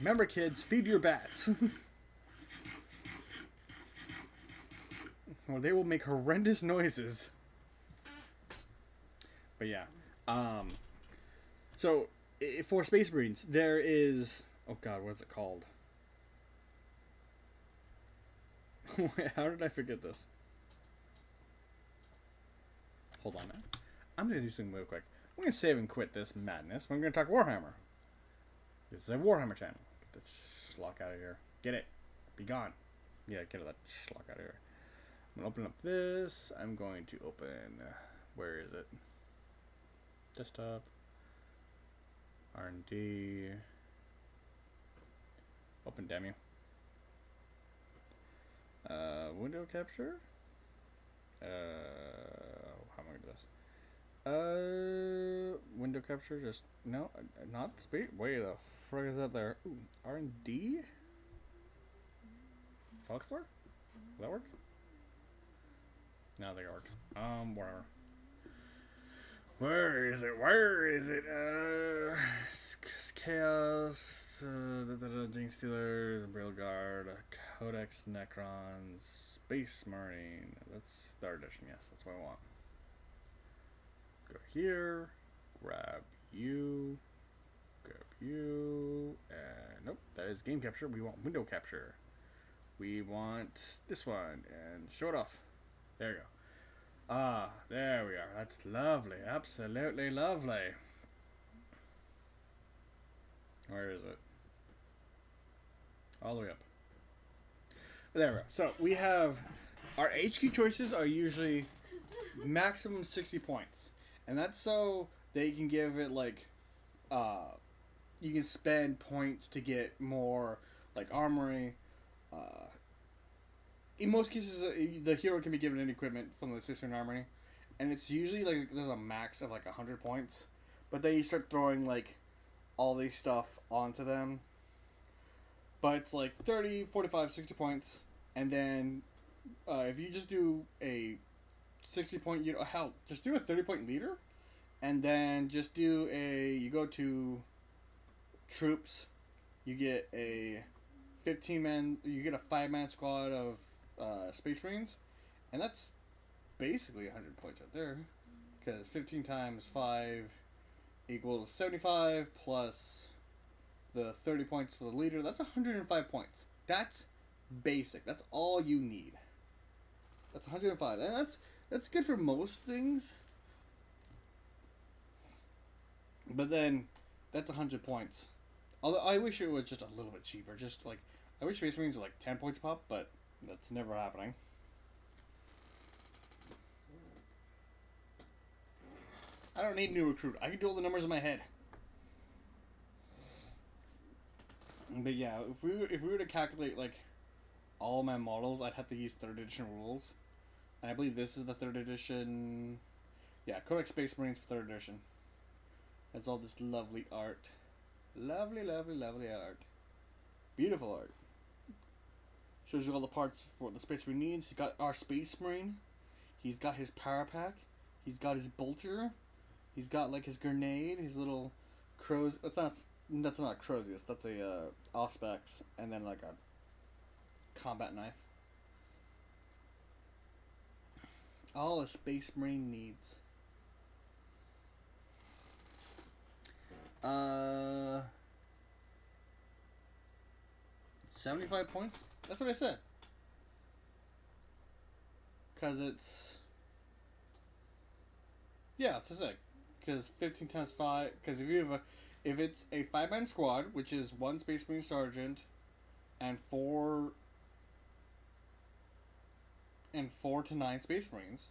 Remember, kids, feed your bats. Or they will make horrendous noises. But yeah. So, for Space Marines, there is... Oh god, what's it called? Wait, how did I forget this? Hold on now. I'm going to do something real quick. I'm going to save and quit this madness. We're going to talk Warhammer. This is a Warhammer channel. Get that schlock out of here. Get it. Be gone. Yeah, get that schlock out of here. I'm going to open up this. I'm going to open... where is it? Desktop. R&D. Open, damn you. Window capture. How am I gonna do this? Window capture. Just no, not speed. Wait, the frick is that there? Ooh, R&D. File Explorer. Will that work? No, they work. Whatever. Where is it? Where is it? Chaos, Gene Stealers, Braille Guard, Codex Necron, Space Marine. That's third edition, yes, that's what I want. Go here, grab you, and nope, that is game capture. We want window capture. We want this one, and show it off. There you go. Ah, there we are. That's lovely. Absolutely lovely. Where is it? All the way up. There we go. So we have our HQ choices are usually maximum 60 points. And that's so they can give it like you can spend points to get more like armory. In most cases, the hero can be given an equipment from the Space Marine Armory, and it's usually like there's a max of like 100 points, but then you start throwing like all these stuff onto them. But it's like 30, 45, 60 points, and then if you just do a 60 point, hell, just do a 30 point leader, and then just do you go to troops, you get a 15-man, you get a 5-man squad of Space Marines, and that's basically 100 points right there, because 15 times 5 equals 75 plus the 30 points for the leader. That's 105 points. That's basic. That's all you need. That's 105, and that's good for most things. But then that's 100 points. Although I wish it was just a little bit cheaper. Just like I wish Space Marines were like 10 points pop, but that's never happening. I don't need new recruit. I can do all the numbers in my head. But yeah, if we were to calculate like all my models, I'd have to use 3rd edition rules. And I believe this is the 3rd edition. Yeah, Codex Space Marines for 3rd edition. That's all this lovely art. Lovely, lovely, lovely art. Beautiful art. Shows you all the parts for the Space Marine needs. He's got our Space Marine. He's got his power pack. He's got his bolter. He's got like his grenade, his little crows. That's not a Crozius. That's a Auspex, and then like a combat knife. All a Space Marine needs. 75 points? That's what I said. Because it's... Yeah, it's a sec. Because 15 times 5... Because if it's a 5-man squad, which is 1 Space Marine Sergeant and 4 to 9 Space Marines,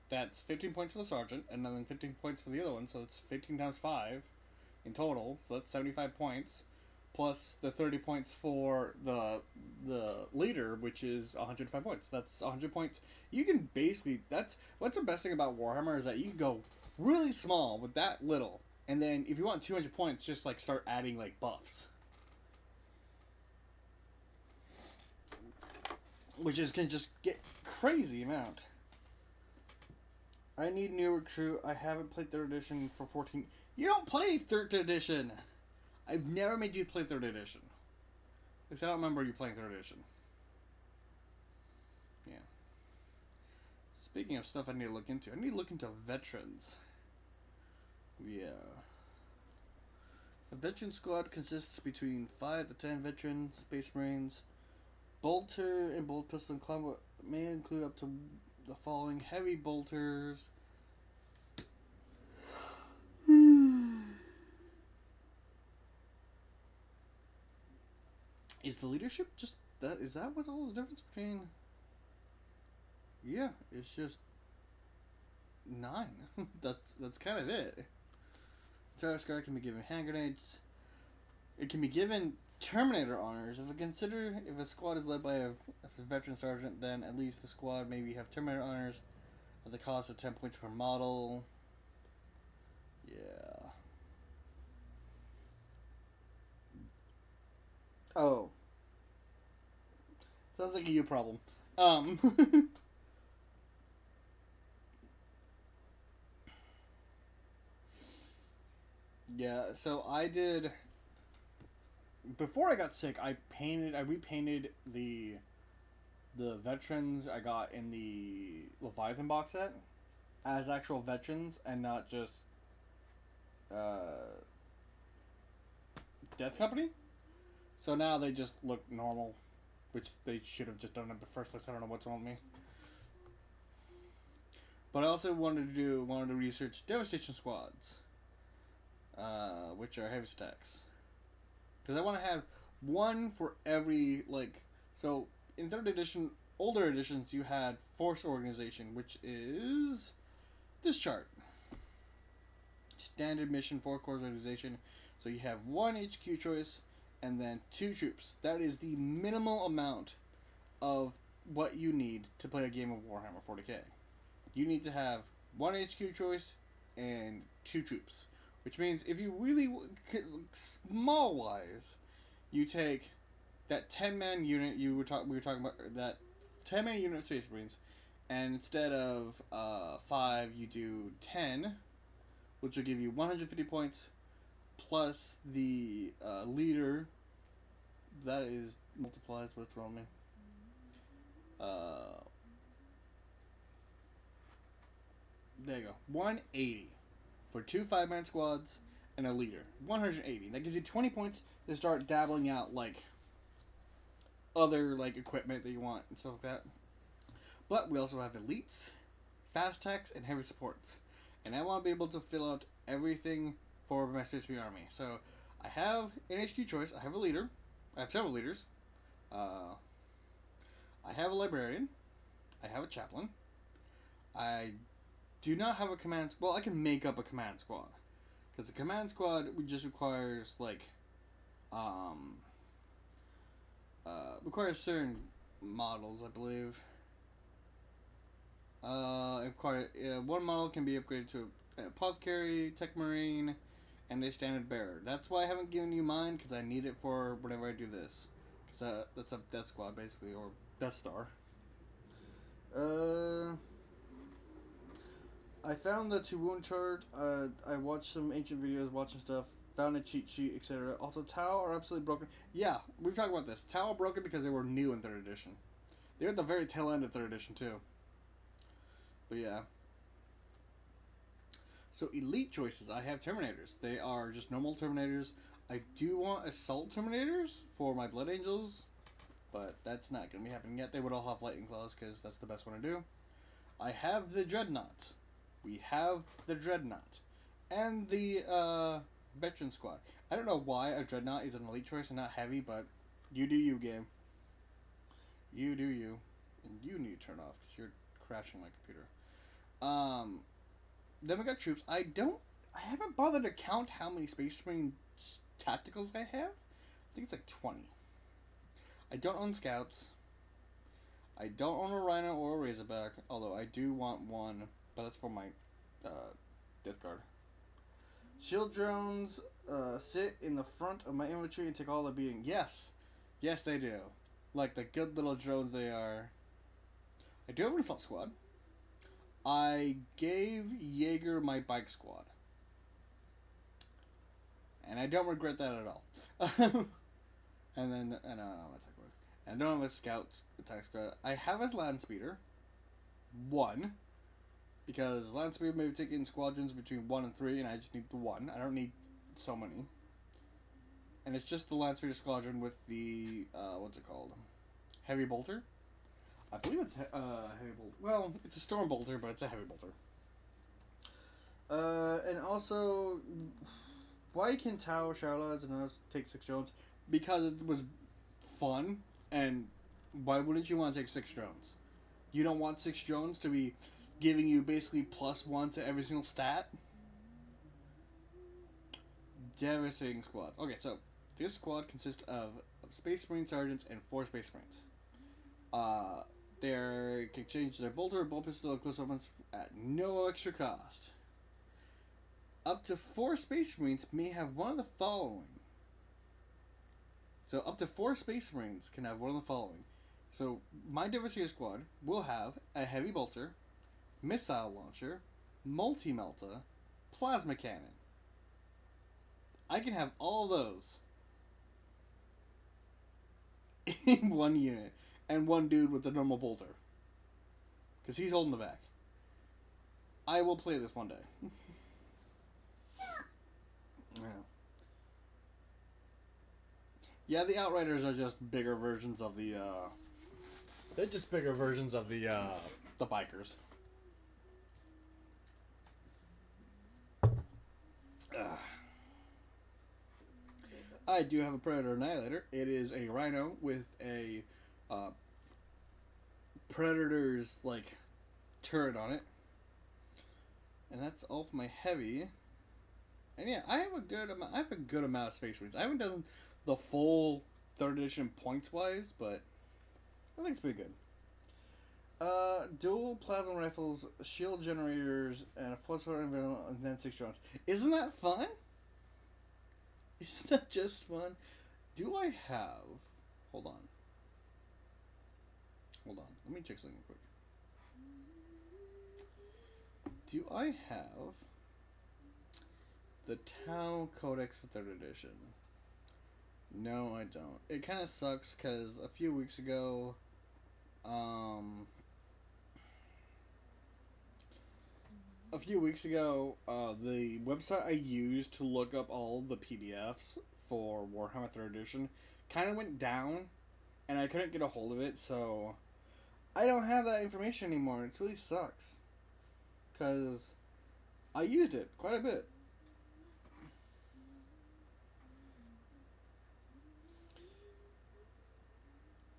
that's 15 points for the Sergeant, and then 15 points for the other one, so it's 15 times 5 in total, so that's 75 points, plus the 30 points for the leader, which is 105 points. That's 100 points. You can basically... What's the best thing about Warhammer is that you can go really small with that little, and then if you want 200 points, just like start adding like buffs. Which is going to just get crazy amount. I need new recruit. I haven't played 3rd edition for 14... You don't play 3rd edition! I've never made you play 3rd edition. At least I don't remember you playing 3rd edition. Yeah. Speaking of stuff I need to look into, I need to look into veterans. Yeah. A veteran squad consists between 5 to 10 veteran Space Marines. Bolter and bolt pistol and combat may include up to the following heavy bolters. Is the leadership just that? Is that what's all the difference between? Yeah, it's just 9. That's kind of it. Terror Scar can be given hand grenades. It can be given Terminator honors. If a squad is led by a veteran sergeant, then at least the squad maybe have Terminator honors at the cost of 10 points per model. Yeah. Oh. Sounds like a you problem. Yeah, so I did. Before I got sick, I repainted the veterans I got in the Leviathan box set as actual veterans and not just Death Company. So now they just look normal, which they should have just done in the first place. I don't know what's wrong with me. But I also wanted to research Devastation Squads, which are heavy stacks. Because I want to have one for every, so in 3rd edition, older editions, you had Force Organization, which is this chart. Standard mission 4 Corps Organization. So you have 1 HQ choice and then 2 troops. That is the minimal amount of what you need to play a game of Warhammer 40k. You need to have 1 HQ choice and 2 troops. Which means if you really, small wise, you take that 10-man unit we were talking about, that 10-man unit of Space Marines, and instead of 5, you do 10, which will give you 150 points, plus the leader, that is, multiplies what's wrong with me. There you go. 180. For 2 5-man squads and a leader. 180. That gives you 20 points to start dabbling out, other, equipment that you want and stuff like that. But we also have elites, fast techs, and heavy supports. And I want to be able to fill out everything for my Space Marine army. So, I have an HQ choice. I have a leader. I have several leaders. I have a librarian. I have a chaplain. I do not have a command. Well, I can make up a command squad, because a command squad just requires requires certain models, I believe. One model can be upgraded to a apothecary, tech marine, and a standard bearer. That's why I haven't given you mine, because I need it for whenever I do this. Because that's a Death Squad basically, or Death Star. I found the 2 wound chart. I watched some ancient videos, watching stuff, found a cheat sheet, etc. Also, Tau are absolutely broken. Yeah, we've talked about this. Tau are broken because they were new in 3rd edition. They're at the very tail end of 3rd edition, too. But yeah. So, elite choices. I have Terminators. They are just normal Terminators. I do want Assault Terminators for my Blood Angels, but that's not going to be happening yet. They would all have Lightning Claws, because that's the best one to do. I have the Dreadnought. We have the Dreadnought. And the Veteran Squad. I don't know why a Dreadnought is an elite choice and not heavy, but you do you, game. You do you. And you need to turn off, because you're crashing my computer. Then we got troops. I haven't bothered to count how many Space Marine tacticals I have. I think it's 20. I don't own Scouts. I don't own a Rhino or a Razorback, although I do want one, but that's for my Death Guard. Shield drones sit in the front of my infantry and take all the beating. Yes. Yes, they do. Like the good little drones they are. I do have an assault squad. I gave Jaeger my bike squad. And I don't regret that at all. And then, I don't have a scout attack squad. I have a land speeder. 1. Because land speeder may be taking squadrons between 1 and 3, and I just need the 1. I don't need so many. And it's just the land speeder squadron with the, what's it called? Heavy bolter? I believe it's heavy bolter. Well, it's a storm bolter, but it's a heavy bolter. And also, why can Tau, Charlottes, and us take 6 drones? Because it was fun, and why wouldn't you want to take 6 drones? You don't want 6 drones to be giving you basically +1 to every single stat? devastating squads. Okay, so this squad consists of Space Marine sergeants and 4 Space Marines. They can change their bolter, bolt pistol, and close weapons at no extra cost. Up to 4 Space Marines may have one of the following. So up to 4 Space Marines can have one of the following. So my Devastator squad will have a heavy bolter, missile launcher, multi-melta, plasma cannon. I can have all those in one unit, and one dude with the normal bolter, because he's holding the back. I will play this one day. Yeah, the Outriders are just bigger versions of the. They're just bigger versions of the bikers. I do have a Predator Annihilator. It is a Rhino with a Predator's like turret on it, and that's all for my heavy. And yeah, I have a good amount of Space Marines. I haven't done the full 3rd edition points wise, but I think it's pretty good. Dual plasma rifles, shield generators, and a flood sword, and then 6 drones. Isn't that fun? Isn't that just fun? Do I have... Hold on. Let me check something quick. Do I have the Tau Codex for 3rd edition? No, I don't. It kind of sucks because a few weeks ago, the website I used to look up all the PDFs for Warhammer 3rd edition kind of went down, and I couldn't get a hold of it, so I don't have that information anymore. It really sucks, because I used it quite a bit.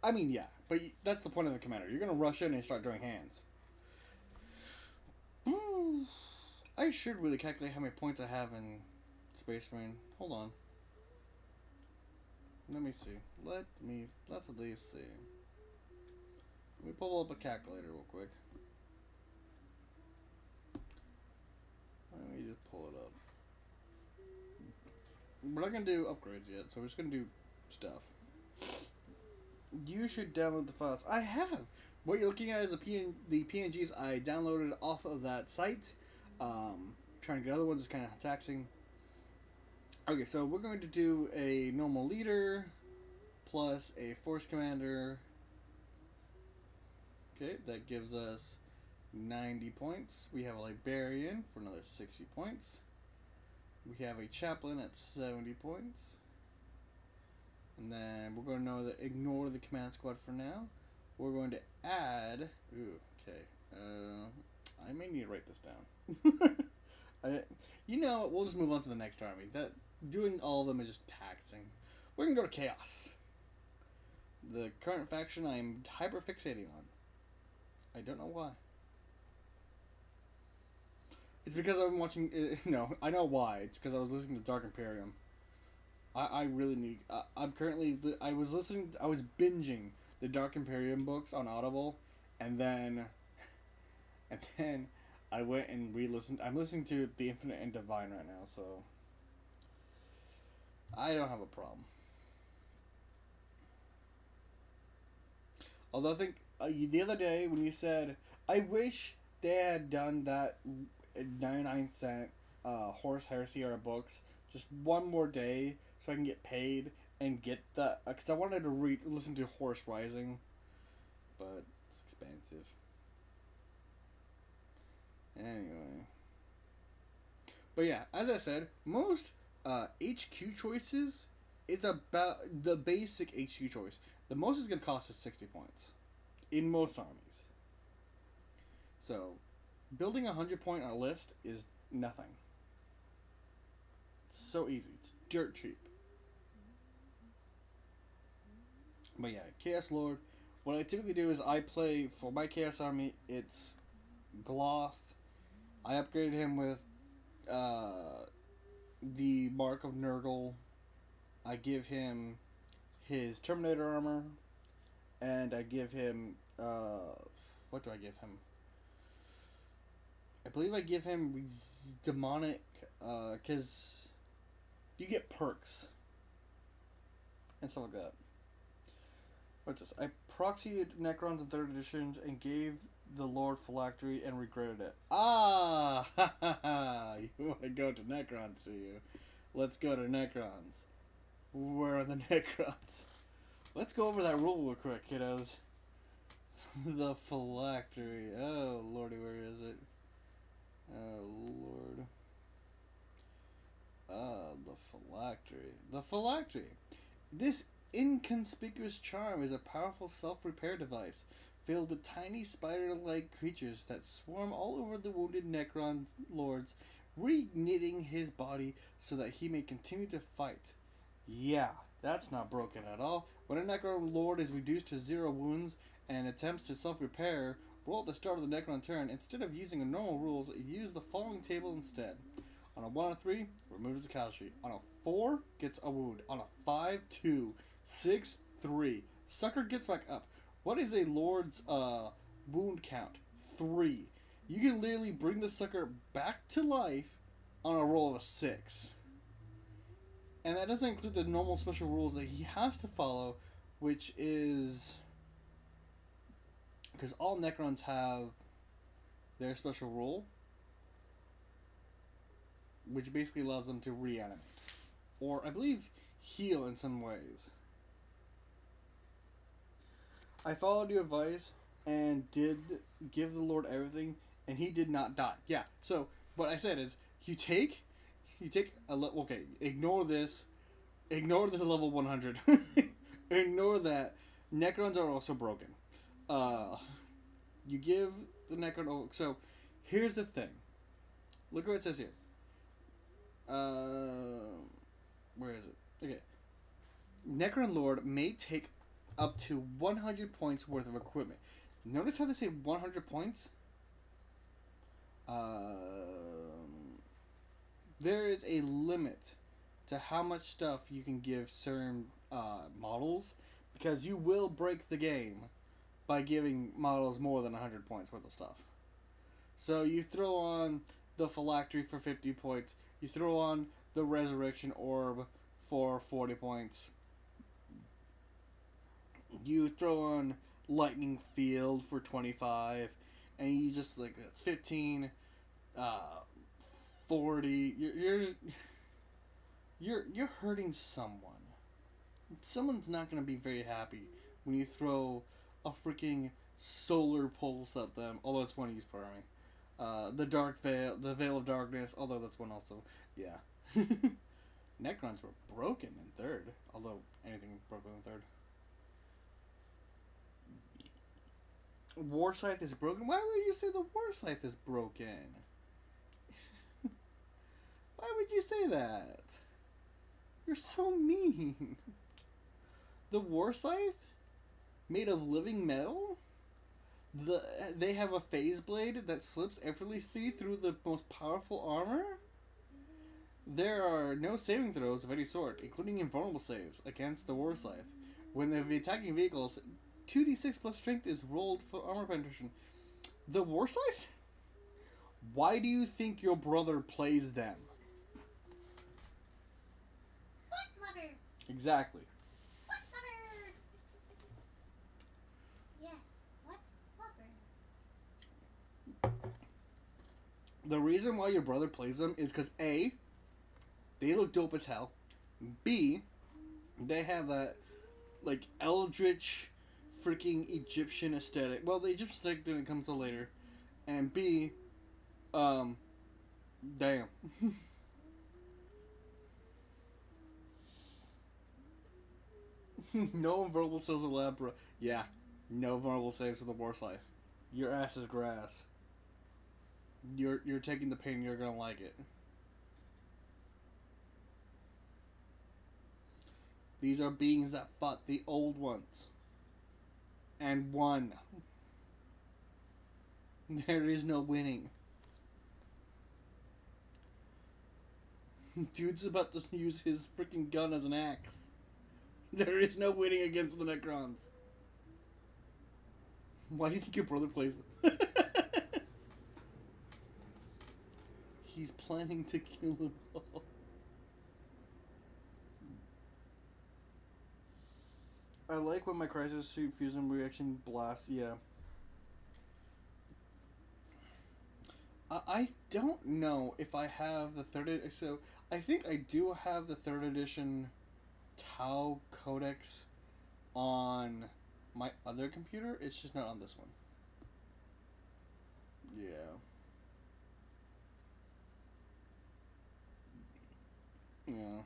I mean, yeah, but that's the point of the commander. You're going to rush in and start doing hands. I should really calculate how many points I have in Space Marine. Hold on. Let me see. Let's at least see. Let me pull up a calculator real quick. Let me just pull it up. We're not going to do upgrades yet, so we're just going to do stuff. You should download the files. I have. What you're looking at is the PNGs I downloaded off of that site. Trying to get other ones is kind of taxing. Okay, so we're going to do a normal leader plus a force commander. Okay, that gives us 90 points. We have a librarian for another 60 points. We have a chaplain at 70 points. And then we're going to ignore the command squad for now. We're going to add... Ooh, okay. I may need to write this down. You know what? We'll just move on to the next army. Doing all of them is just taxing. We're going to go to Chaos. The current faction I am hyper-fixating on. I don't know why. It's because I've been watching... no, I know why. It's because I was listening to Dark Imperium. I really need... I'm currently... I was binging the Dark Imperium books on Audible, and then I went and re-listened. I'm listening to The Infinite and Divine right now, so I don't have a problem. Although I think the other day when you said, I wish they had done that 99-cent Horus Heresy era books just one more day so I can get paid and get that, because I wanted to listen to Horus Rising, but it's expensive. Anyway. But yeah, as I said, most HQ choices, it's about the basic HQ choice. The most is going to cost us 60 points in most armies. So, building a 100 point on a list is nothing. It's so easy. It's dirt cheap. But yeah, Chaos Lord. What I typically do is I play, for my Chaos Army, it's Gloth. I upgraded him with the Mark of Nurgle. I give him his Terminator armor, and I give him what do I give him? I believe I give him demonic, because you get perks and stuff like that. What's this? I proxied Necrons in 3rd edition and gave the Lord Phylactery and regretted it. Ah! Ha ha ha! You want to go to Necrons, do you? Let's go to Necrons. Where are the Necrons? Let's go over that rule real quick, kiddos. The Phylactery. Oh, lordy, where is it? Oh, Lord. The Phylactery. The Phylactery. This inconspicuous charm is a powerful self-repair device filled with tiny spider-like creatures that swarm all over the wounded Necron lords, reknitting his body so that he may continue to fight. Yeah, that's not broken at all. When a Necron lord is reduced to 0 wounds and attempts to self-repair, roll at the start of the Necron turn. Instead of using a normal rules, use the following table instead. On a 1 or 3, removes the casualty. On a 4, gets a wound. On a 5, 2. 6, 3. Sucker gets back up. What is a lord's wound count? 3. You can literally bring the sucker back to life on a roll of a 6. And that doesn't include the normal special rules that he has to follow, which is... because all Necrons have their special rule, which basically allows them to reanimate. Or, I believe, heal in some ways. I followed your advice and did give the Lord everything, and he did not die. Yeah, so what I said is, you take a okay, ignore this, ignore the level 100, ignore that. Necrons are also broken. You give the Necron, so here's the thing. Look what it says here. Where is it? Okay. Necron Lord may take up to 100 points worth of equipment. Notice how they say 100 points? There is a limit to how much stuff you can give certain models, because you will break the game by giving models more than 100 points worth of stuff. So you throw on the Phylactery for 50 points, you throw on the Resurrection Orb for 40 points, you throw on Lightning Field for 25, and you just like 15, 40. You're hurting someone. Someone's not gonna be very happy when you throw a freaking solar pulse at them. Although it's one use per army. The Dark Veil, the Veil of Darkness. Although that's one also. Yeah. Necrons were broken in 3rd. Although anything broken in 3rd. War Scythe is broken? Why would you say the War Scythe is broken? Why would you say that? You're so mean. The War Scythe? Made of living metal? They have a phase blade that slips effortlessly through the most powerful armor? There are no saving throws of any sort, including invulnerable saves, against the War Scythe. When the attacking vehicles, 2d6 plus strength is rolled for armor penetration. The War Scythe? Why do you think your brother plays them? What lover? Exactly. What lover? Yes, what lover? The reason why your brother plays them is because A, they look dope as hell. B, they have that, like, eldritch, freaking Egyptian aesthetic. Well, the Egyptian aesthetic didn't come till later. And B, damn. No invulnerable saves of Labra. Yeah, no vulnerable saves with the War Scythe. Your ass is grass. You're taking the pain. You're gonna like it. These are beings that fought the old ones and won. There is no winning. Dude's about to use his freaking gun as an axe. There is no winning against the Necrons. Why do you think your brother plays it? He's planning to kill them all. I like when my Crisis Suit Fusion reaction blasts, yeah. I don't know if I have the third edition. So I think I do have the third edition Tau Codex on my other computer. It's just not on this one. Yeah. Yeah.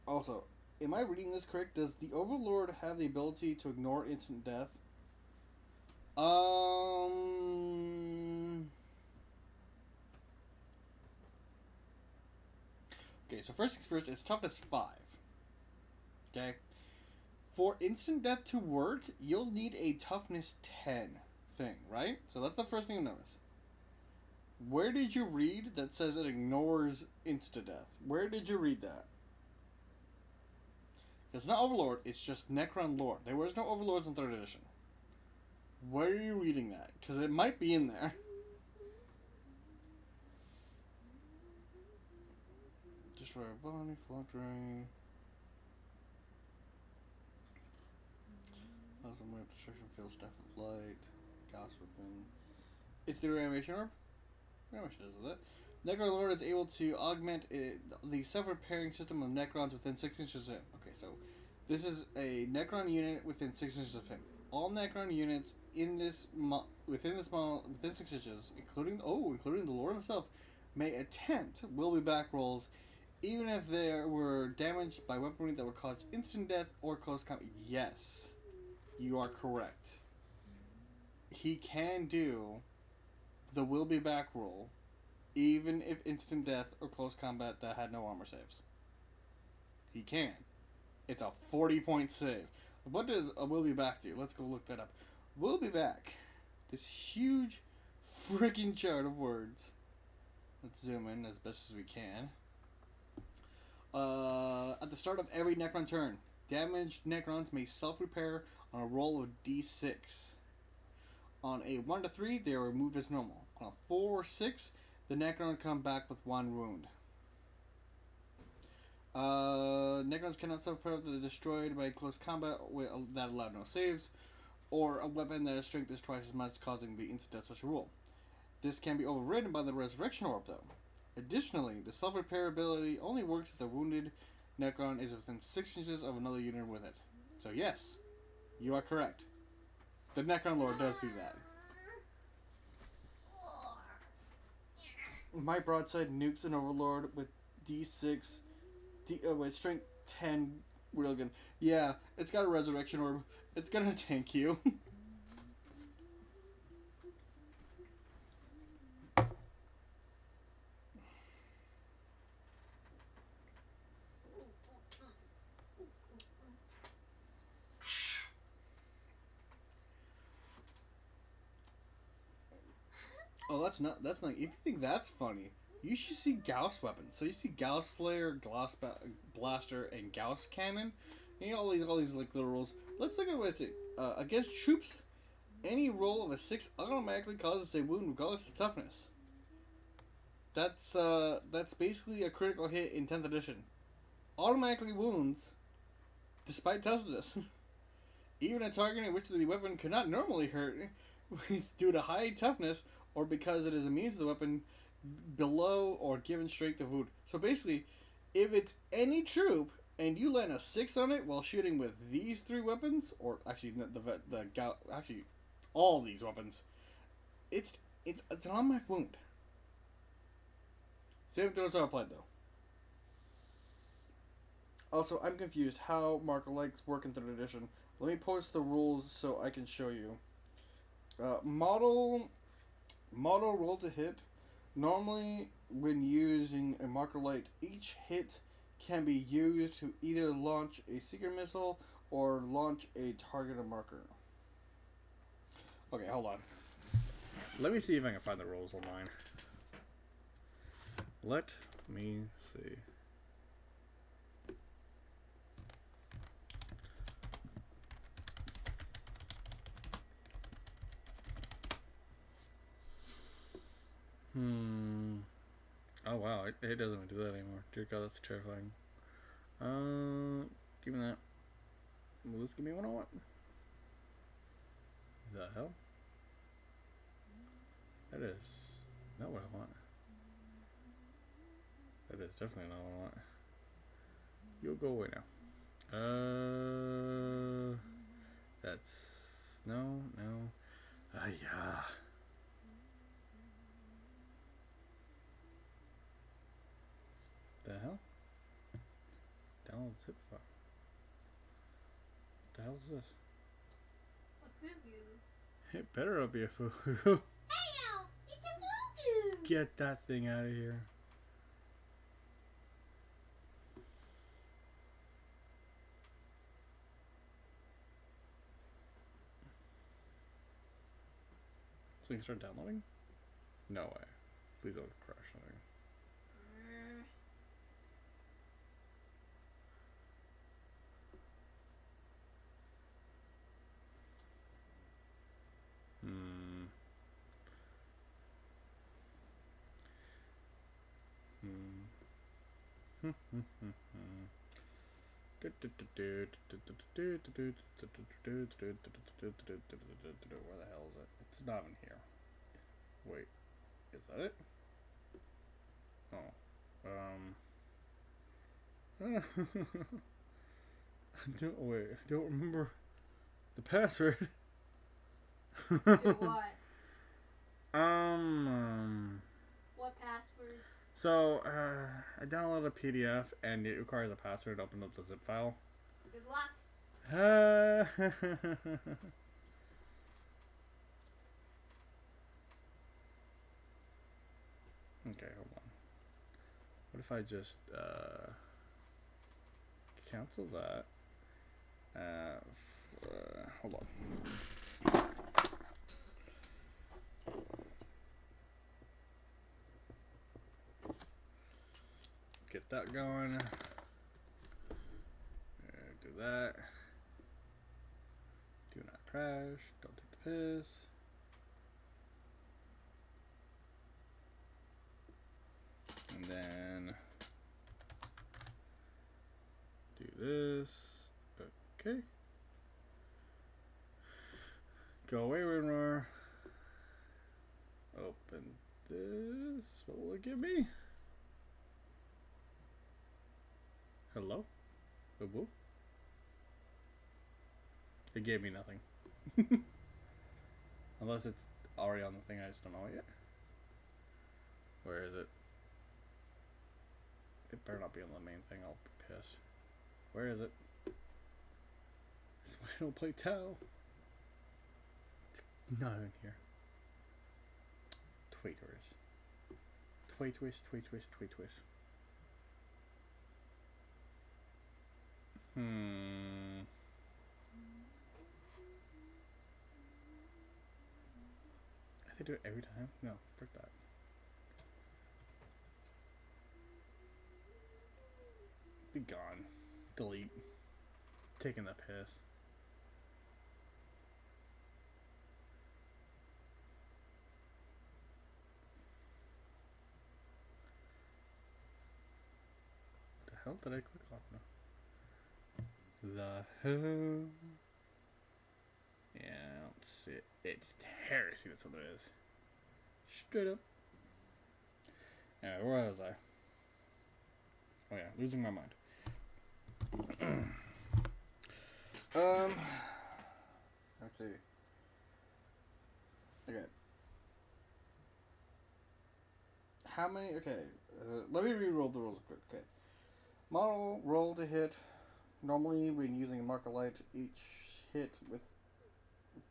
Also, am I reading this correct? Does the Overlord have the ability to ignore instant death? Okay, so first things first, it's toughness 5. Okay? For instant death to work, you'll need a toughness 10 thing, right? So that's the first thing you notice. Where did you read that says it ignores instant death? Where did you read that? It's not Overlord, it's just Necron Lord. There was no Overlords in 3rd edition. Where are you reading that? Because it might be in there. Destroy a body, flock ray. Awesome wave destruction, field staff of light, Gauss weapon. It's the reanimation orb? Reanimation does that. Necron Lord is able to augment the self-repairing system of Necrons within 6 inches of him. Okay, so this is a Necron unit within 6 inches of him. All Necron units in this within 6 inches, including the Lord himself, may attempt will be back rolls, even if they were damaged by weaponry that would cause instant death or close combat. Yes, you are correct. He can do the will be back roll, even if instant death or close combat that had no armor saves. He can. It's a 40-point save. What does a will be back do? Let's go look that up. Will be back. This huge freaking chart of words. Let's zoom in as best as we can. At the start of every Necron turn, damaged Necrons may self-repair on a roll of d6. On a 1 to 3, they are removed as normal. On a 4 or 6, the Necron come back with 1 wound. Necrons cannot self-repair if they're destroyed by close combat that allow no saves, or a weapon that has strength is twice as much, causing the instant death special rule. This can be overridden by the Resurrection Orb, though. Additionally, the self-repair ability only works if the wounded Necron is within 6 inches of another unit with it. So yes, you are correct. The Necron Lord does do that. My broadside nukes an Overlord with D6, with strength 10 railgun. Yeah, it's got a Resurrection Orb. It's gonna tank you. Oh, that's not. If you think that's funny, you should see Gauss weapons. So you see Gauss Flare, Gauss Blaster, and Gauss Cannon. And you know, all these like little rolls. Let's look at what it's against troops. Any roll of a 6 automatically causes a wound regardless of toughness. That's basically a critical hit in 10th edition. Automatically wounds, despite toughness. Even a target in which the weapon could not normally hurt due to high toughness, or because it is immune to the weapon below or given strength of wound. So basically, if it's any troop and you land a 6 on it while shooting with these 3 weapons, or actually actually all these weapons, it's an automatic wound. Saving throws are applied though. Also, I'm confused how Mark-alikes work in 3rd edition. Let me post the rules so I can show you. Model roll to hit. Normally, when using a Mark-alike, each hit can be used to either launch a secret missile or launch a targeted marker. Okay, hold on. Let me see if I can find the rules online. Let me see. Oh wow, it doesn't even do that anymore. Dear God, that's terrifying. Give me that. Will this give me what I want? The hell? That is not what I want. That is definitely not what I want. You'll go away now. That's no. Yeah. The hell? Download zip file. What the hell is this? A fugu. It better not be a fugu. Heyo! It's a fugu! Get that thing out of here. So you can start downloading? No way. Please don't crash something. Where the hell is it? It's not in here. Wait, is that it? Oh, I don't remember the password. To what? What password? So, I downloaded a PDF and it requires a password to open up the zip file. Good luck. Okay, hold on. What if I just, cancel that? Hold on. Get that going. Do that. Do not crash. Don't take the piss. And then do this. Okay. Go away, WinRAR. Open this. What will it give me? Hello? Woo. It gave me nothing. Unless it's already on the thing, I just don't know it yet. Where is it? It better not be on the main thing, I'll be pissed. Where is it? This is why I don't play Tau. It's not in here. Tweeters. Tweet twist. I have to do it every time? No, frick that. Be gone. Delete. Taking the piss. What the hell did I click off now? The hell? Yeah, I don't see it. It's heresy, that's what it is. Straight up. Anyway, where was I? Oh yeah, losing my mind. Let's see. Okay. How many? Okay, let me re-roll the rules quick. Okay. Model roll to hit. Normally, when using a marker light, each hit with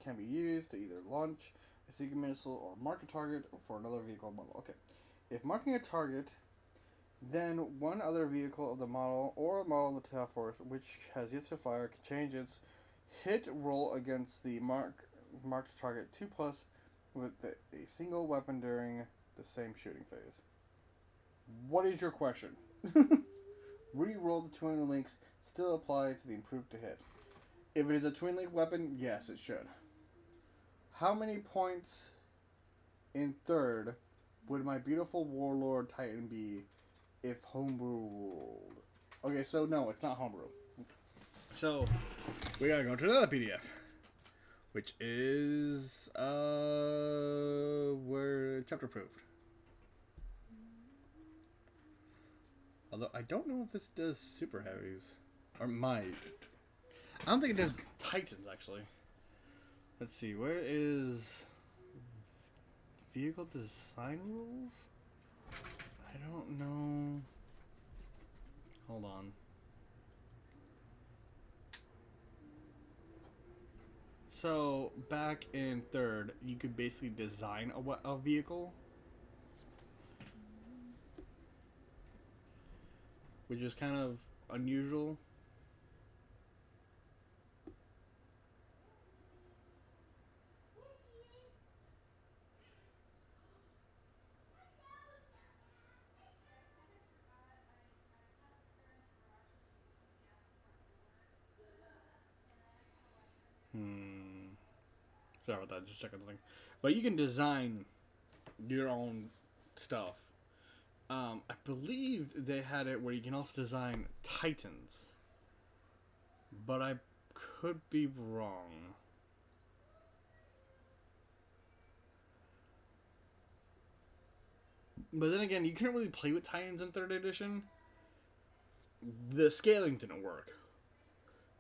can be used to either launch a secret missile or mark a target for another vehicle model. Okay. If marking a target Then one other vehicle of the model or a model of the task force which has yet to fire can change its hit roll against the marked target 2 plus with a single weapon during the same shooting phase. What is your question? Re-roll the twin links still apply to the improved to hit. If it is a twin link weapon, yes, it should. How many points in third would my beautiful warlord titan be if homebrew ruled? Okay, so no, it's not homebrew. So we gotta go to another PDF, which is where chapter approved. Although I don't know if this does super heavies or might. I don't think it does titans actually. Let's see, where is vehicle design rules? I don't know. Hold on. So back in third, you could basically design a vehicle, which is kind of unusual. Sorry about that, just checking something. But you can design your own stuff. I believe they had it where you can also design titans. But I could be wrong. But then again, you couldn't really play with titans in 3rd edition. The scaling didn't work.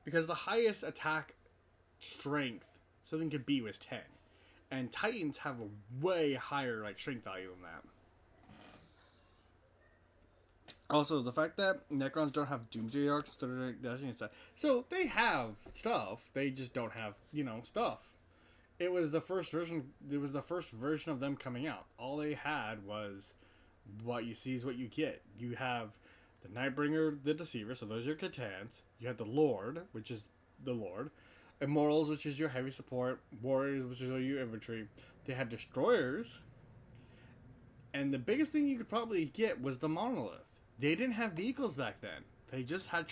Because the highest attack strength something could be was 10. And titans have a way higher strength value than that. Also, the fact that Necrons don't have Doomsday Arcs, so they have stuff. They just don't have, stuff. It was the first version. It was the first version of them coming out. All they had was what you see is what you get. You have the Nightbringer, the Deceiver, so those are your Catans. You have the Lord, which is the Lord. Immortals, which is your heavy support. Warriors, which is your infantry. They had Destroyers. And the biggest thing you could probably get was the Monolith. They didn't have vehicles back then. They just had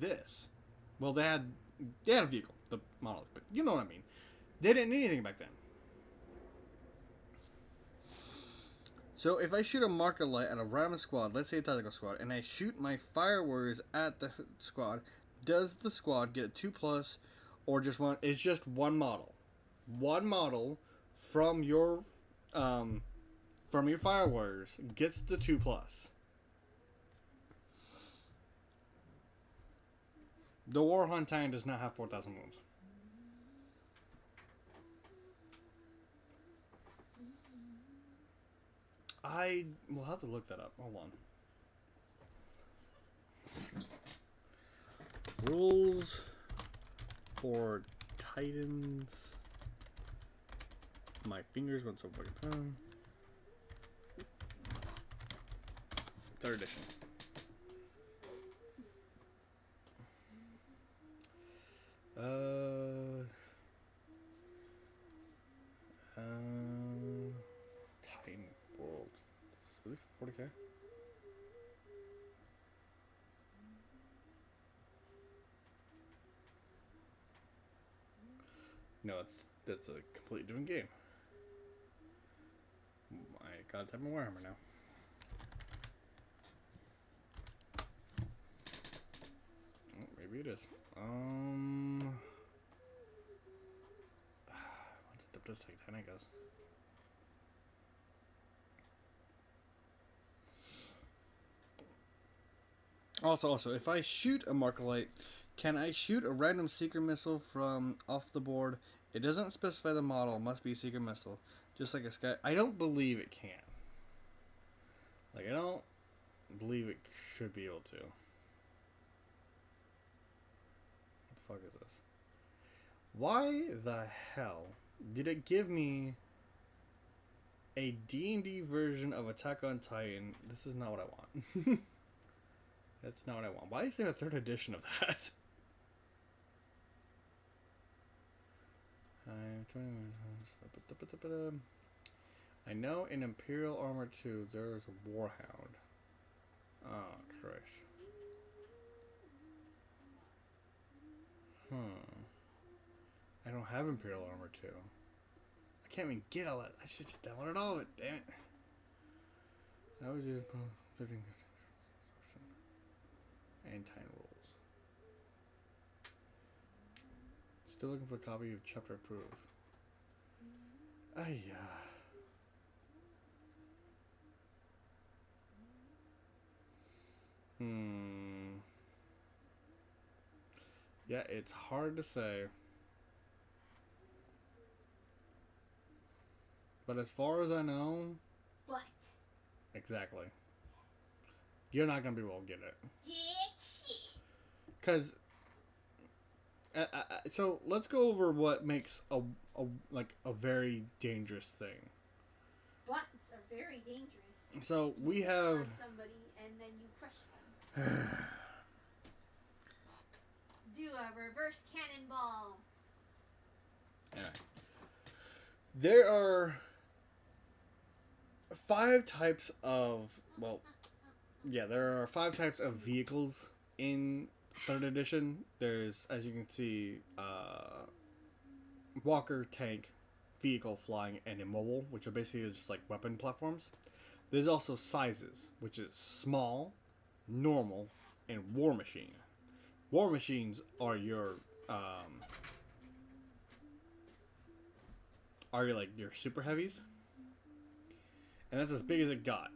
this. Well, they had a vehicle, the Monolith, but you know what I mean. They didn't need anything back then. So if I shoot a marker light at a random squad, let's say a tactical squad, and I shoot my fire warriors at the squad, does the squad get a 2+, or just one? It's just one model. One model from your fire warriors gets the 2+. The Warhunt Titan does not have 4,000 wounds. I will have to look that up. Hold on. Rules for Titans. My fingers went so fucking time. 3rd edition. Titan World. Is this really for 40k? No, that's a completely different game. I gotta type in Warhammer now. Oh, maybe it is. What's it? Does take 10, I guess. Also, if I shoot a marker light, can I shoot a random secret missile from off the board? It doesn't specify the model. It must be a secret missile. Just like a sky. I don't believe it can. I don't believe it should be able to. What the fuck is this? Why the hell did it give me A D&D version of Attack on Titan. This is not what I want. That's not what I want. Why is there a 3rd edition of that? I know in Imperial Armor 2 there's a Warhound. Oh, Christ. I don't have Imperial Armor 2. I can't even get all that. I should just download all of it. Damn it. I was just 13 and Titan rules. Still looking for a copy of Chapter Approve. Yeah. Yeah, it's hard to say. But as far as I know... But. Exactly. You're not going to be able to get it. Yeah, shit. Because... so, let's go over what makes a very dangerous thing. Buttons are very dangerous. So, we have... somebody and then you crush them. Do a reverse cannonball. Anyway. There are 5 types of... Well, yeah, there are 5 types of vehicles in 3rd edition. There's, as you can see, walker, tank, vehicle, flying, and immobile, which are basically just like weapon platforms. There's also sizes, which is small, normal, and war machine. War machines are your your super heavies, and that's as big as it got.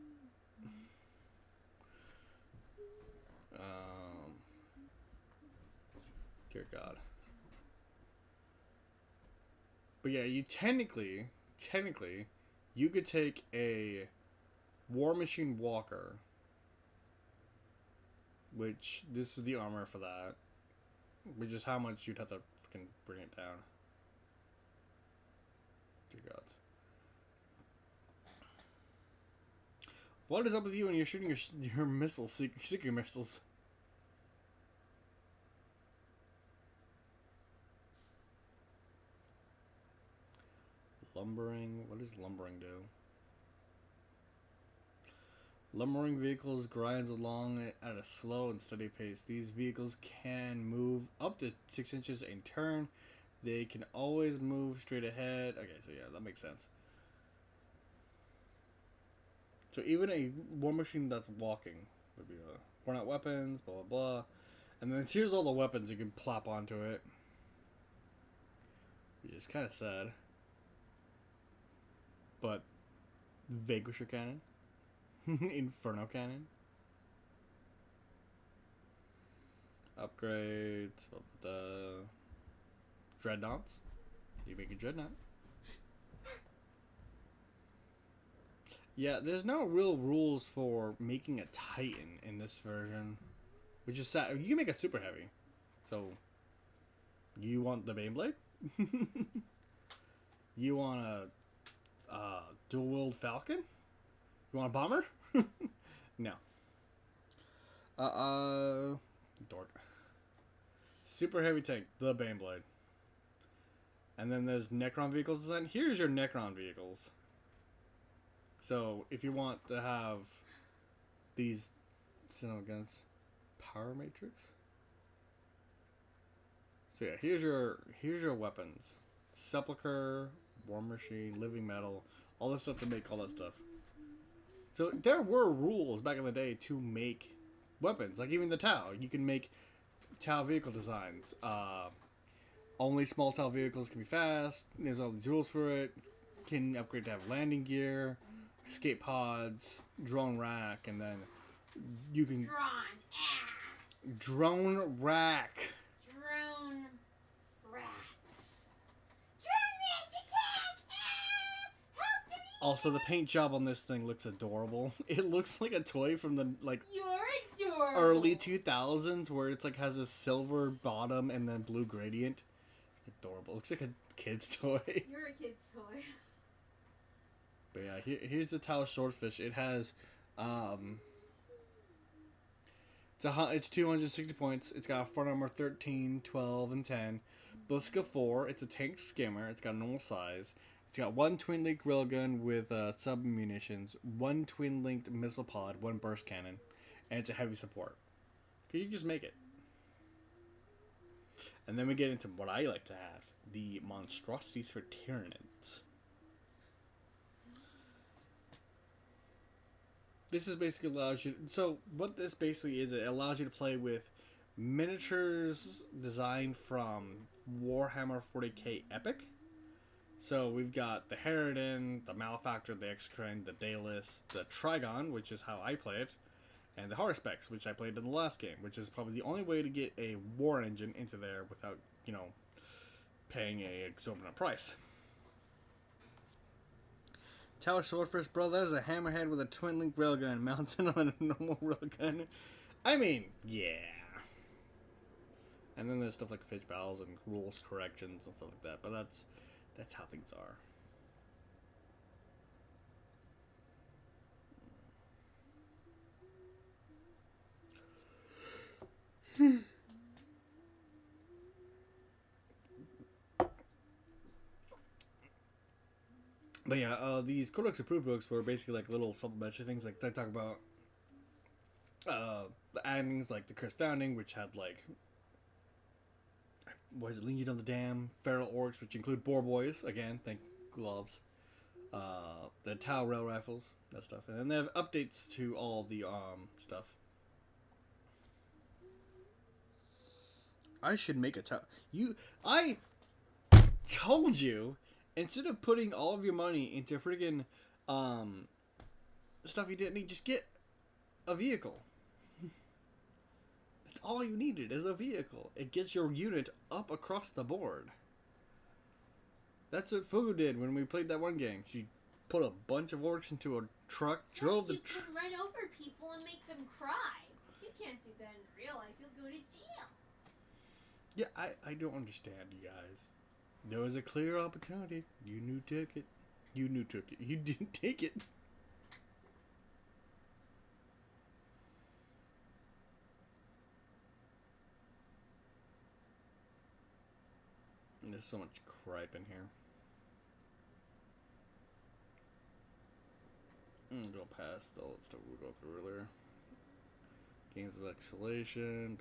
Dear God. But yeah, you technically, you could take a War Machine Walker, which this is the armor for that, which is how much you'd have to fucking bring it down. Dear gods. What is up with you when you're shooting your missiles, seeker missiles? Lumbering. What does lumbering do? Lumbering vehicles grinds along at a slow and steady pace. These vehicles can move up to 6 inches in turn. They can always move straight ahead. Okay, so yeah, that makes sense. So even a war machine that's walking would be worn out weapons, blah blah blah. And then here's all the weapons you can plop onto it. Which is kind of sad. But Vanquisher Cannon, Inferno Cannon, upgrades, Dreadnoughts. You make a Dreadnought. Yeah, there's no real rules for making a Titan in this version, which is sad. You can make a super heavy. So, you want the Baneblade? You want a dual-wheeled Falcon? You want a bomber? No. Dork. Super heavy tank, the Baneblade. And then there's Necron vehicles design. Here's your Necron vehicles. So, if you want to have these guns, Power Matrix. So yeah, here's your weapons. Sepulcher, War Machine, Living Metal, all this stuff to make all that stuff. So there were rules back in the day to make weapons, like even the Tau. You can make Tau vehicle designs. Only small Tau vehicles can be fast. There's all these rules for it. Can upgrade to have landing gear, escape pods, drone rack, and then you can drone rack. Drone rats. Also, the paint job on this thing looks adorable. It looks like a toy from the You're adorable. early 2000s, where it's like has a silver bottom and then blue gradient. Adorable. Looks like a kid's toy. You're a kid's toy. But yeah, here's the Tower Swordfish. It has, it's 260 points. It's got a front armor 13, 12, and 10. Bliska 4. It's a tank skimmer. It's got a normal size. It's got one twin linked railgun with sub munitions, one twin linked missile pod, one burst cannon, and it's a heavy support. Can you just make it? And then we get into what I like to have, the monstrosities for Tyranids. This is basically allows you. So what this basically is, it allows you to play with miniatures designed from Warhammer 40k Epic. So we've got the Harridan, the Malefactor, the Excrement, the Daedalus, the Trigon, which is how I play it, and the Haruspex, which I played in the last game, which is probably the only way to get a war engine into there without, paying a exorbitant price. Tower Swordfish, bro, that is a hammerhead with a twin link railgun mounted on a normal railgun. I mean, yeah. And then there's stuff like pitch battles and rules corrections and stuff like that, but that's how things are. But yeah, these Codex Approved books were basically like little supplementary things. Like they talk about the addings, like the Cursed Founding, which had like, what is it, Legion of the Dam, Feral Orcs, which include Boar Boys, again, thank gloves, the Tau Rail Rifles, that stuff. And then they have updates to all the stuff. I should make a I told you, instead of putting all of your money into friggin' stuff you didn't need, just get a vehicle. That's all you needed is a vehicle. It gets your unit up across the board. That's what Fugu did when we played that one game. She put a bunch of orcs into a truck, drove the truck. You can run over people and make them cry. You can't do that in real life. You'll go to jail. Yeah, I don't understand, you guys. There was a clear opportunity. You took it. You took it. You didn't take it. And there's so much cripe in here. Go past all that stuff we were going through earlier. Games of Exhalation.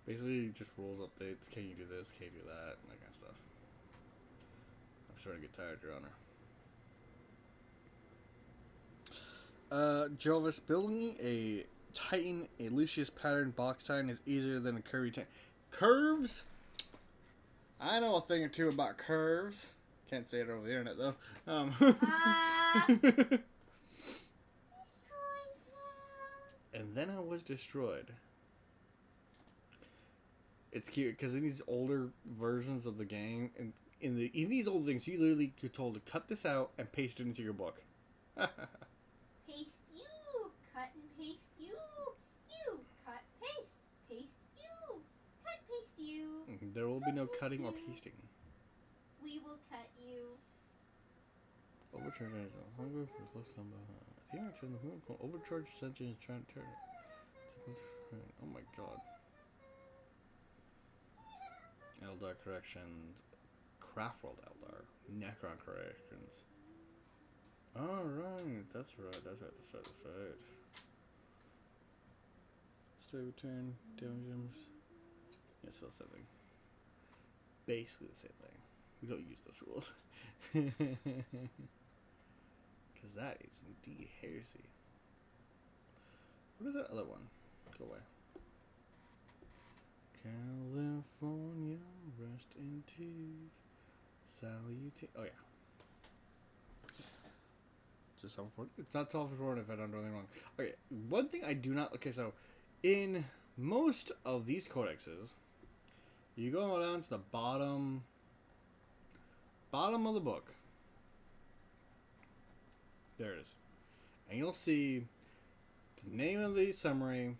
Basically, just rules updates. Can you do this? Can you do that? And that kind of stuff. I'm starting to get tired, Your Honor. Jovis, building a Titan, a Lucius pattern box Titan is easier than a curvy Titan. Curves? I know a thing or two about curves. Can't say it over the internet, though. Destroys him. And then I was destroyed. It's cute because in these older versions of the game, and in these old things, you literally get told to cut this out and paste it into your book. Paste you, cut and paste you, you cut paste, paste you, cut paste you. There will be no cutting or pasting. We will cut you. Overcharge engine. Hunger for close combat. I think I turned the overcharge engine is trying to turn it. Oh my god. Eldar corrections. Craftworld Eldar. Necron corrections. Alright, that's right. Stay return, damages. Yeah, still the same thing. Basically the same thing. We don't use those rules. Because that is indeed heresy. What is that other one? Go away. California, rest in peace. Salutation. Oh, yeah. Just self-report. It's not self-report if I don't do anything wrong. Okay, one thing I do not. Okay, so in most of these codexes, you go down to the bottom of the book. There it is. And you'll see the name of the summary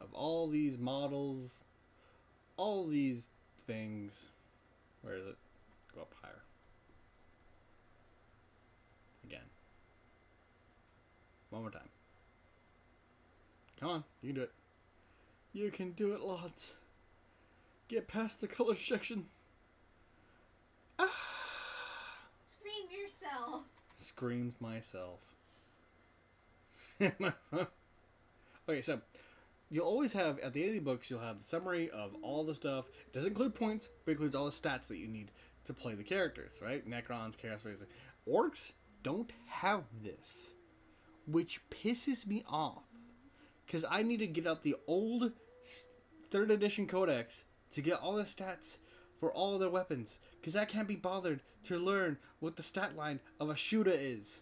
of all these models, all these things. Where is it? Go up higher. One more time. Come on, you can do it. You can do it, lads. Get past the color section. Ah! Scream yourself. Screams myself. Okay, so you'll always have, at the end of the books, you'll have the summary of all the stuff. It doesn't include points, but it includes all the stats that you need to play the characters, right? Necrons, Chaos Razor. Orcs don't have this, which pisses me off. Because I need to get out the old 3rd edition codex to get all the stats for all of their weapons. Because I can't be bothered to learn what the stat line of a shooter is.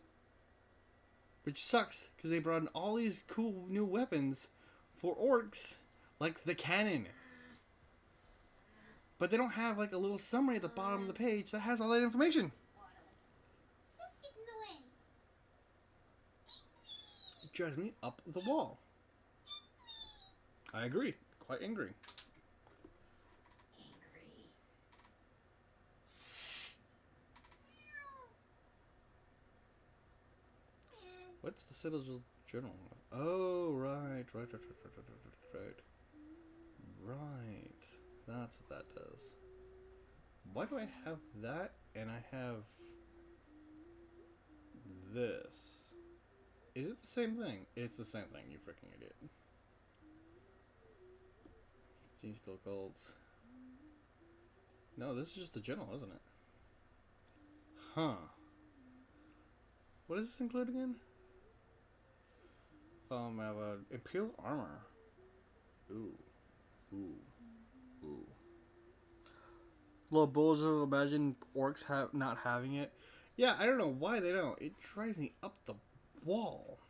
Which sucks, because they brought in all these cool new weapons for orcs, like the cannon. But they don't have like a little summary at the bottom of the page that has all that information. Don't get in the way. It drives me up the wall. I agree. Quite angry. What's the Citadel Journal? Oh, right. Right. That's what that does. Why do I have that and I have this? Is it the same thing? It's the same thing, you freaking idiot. Genesteal Golds. No, this is just the journal, isn't it? Huh. What does this include again? I have Imperial Armor. Ooh. Lobozo, imagine orcs not having it. Yeah, I don't know why they don't. It drives me up the wall.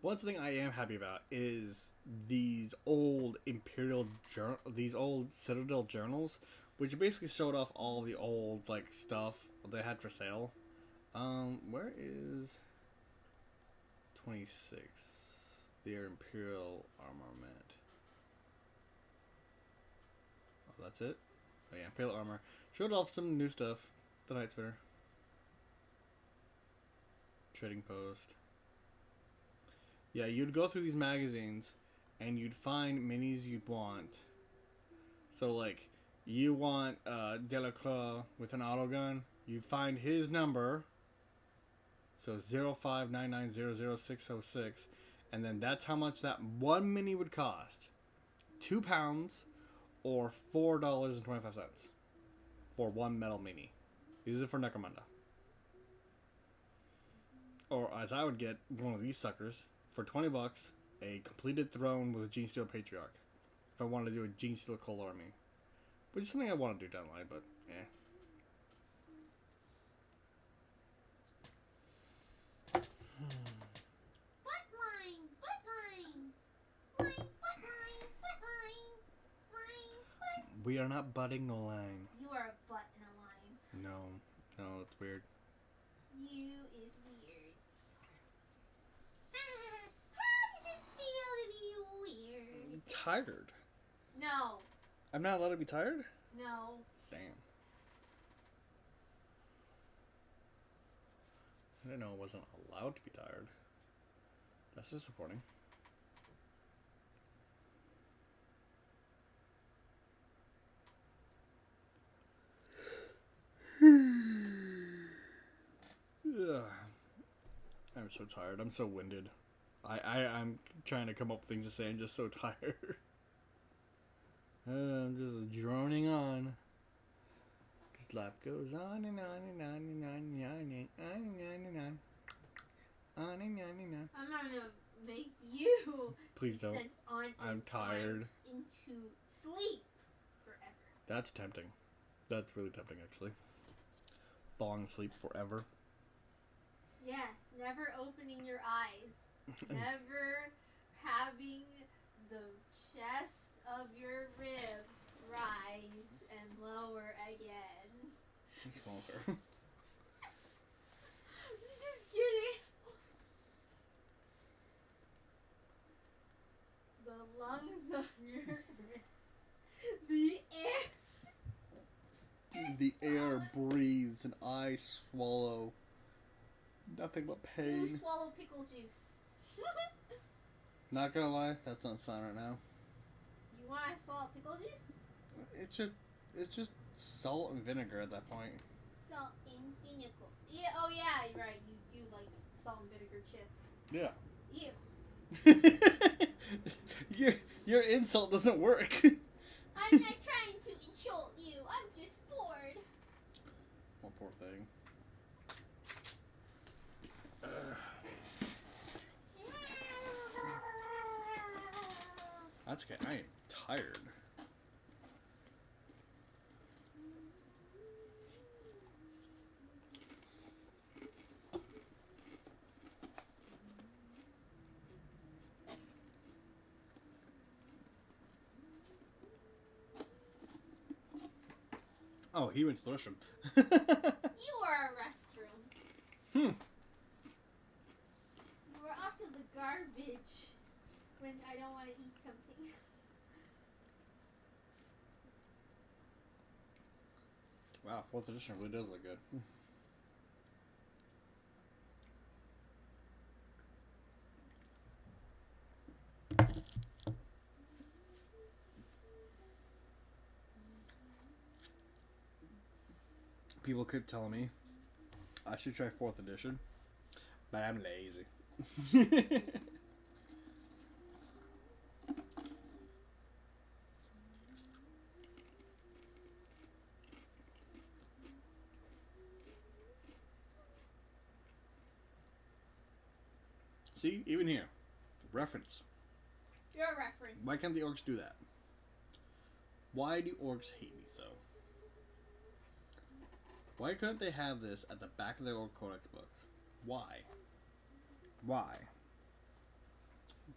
One thing I am happy about is these old these old Citadel journals, which basically showed off all the old like stuff they had for sale. Where is 26? Their Imperial Armament. Oh, that's it? Oh yeah, Imperial Armor. Showed off some new stuff. The Night Spinner. Trading Post. Yeah, you'd go through these magazines and you'd find minis you'd want. So like, you want Delacroix with an autogun, you'd find his number. So 0599000606, and then that's how much that one mini would cost. £2 or $4.25 for one metal mini. These are for Necromunda. Or as I would get one of these suckers for $20, a completed throne with a Genesteal Patriarch. If I wanted to do a Genesteal Coal Army, which is something I want to do down the line, but yeah. We are not butting the line. You are a butt in a line. No, it's weird. You is weird. How does it feel to be weird? Tired. No. I'm not allowed to be tired? No. Damn. I didn't know I wasn't allowed to be tired. That's disappointing. I'm so tired. I'm so winded. I'm trying to come up with things to say. I'm just so tired. I'm just droning on. Because life goes on and on and on and on and on and on and on and on. On and on and on. I'm gonna make you. Please don't. I'm tired. Into sleep forever. That's tempting. That's really tempting, actually. Falling asleep forever. Yes, never opening your eyes. Never having the chest of your ribs rise and lower again. Smaller. Just kidding. The lungs of your ribs. The air. The air breathes and I swallow Nothing but You pain. swallow pickle juice. Not gonna lie, that's on sign right now. You want to swallow pickle juice? It's just salt and vinegar at that point. Salt and vinegar. Yeah. Oh yeah, you're right. You do like salt and vinegar chips. Yeah. Ew. Your insult doesn't work. I'm not trying to insult you. I'm just bored. Oh, poor thing. That's okay. I am tired. Oh, he went to the restroom. You are a restroom. Hmm. We're also the garbage when I don't want to eat something. Wow, 4th edition really does look good. People keep telling me I should try 4th edition, but I'm lazy. See, even here, reference. You're a reference. Why can't the orcs do that? Why do orcs hate me so? Why couldn't they have this at the back of their Orc Codex book? Why? Why?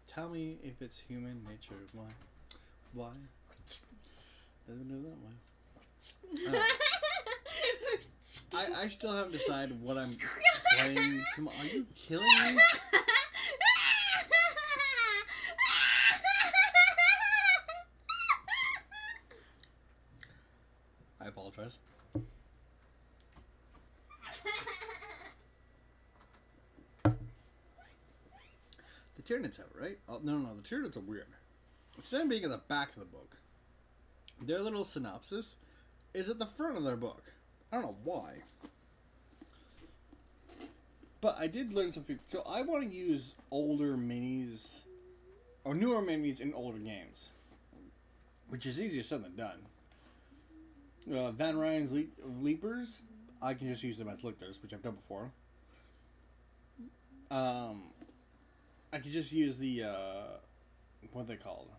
Tell me if it's human nature. Why? Why? Doesn't do that way. I still haven't decided what I'm playing tomorrow. Are you killing me? I apologize. The Tyranids have it, right? Oh, no, the Tyranids are weird. Instead of being at the back of the book, their little synopsis is at the front of their book. I don't know why. But I did learn something. So I want to use older minis, or newer minis in older games, which is easier said than done. Van Ryan's Leapers, I can just use them as lictors, which I've done before. I could just use the, what are they called?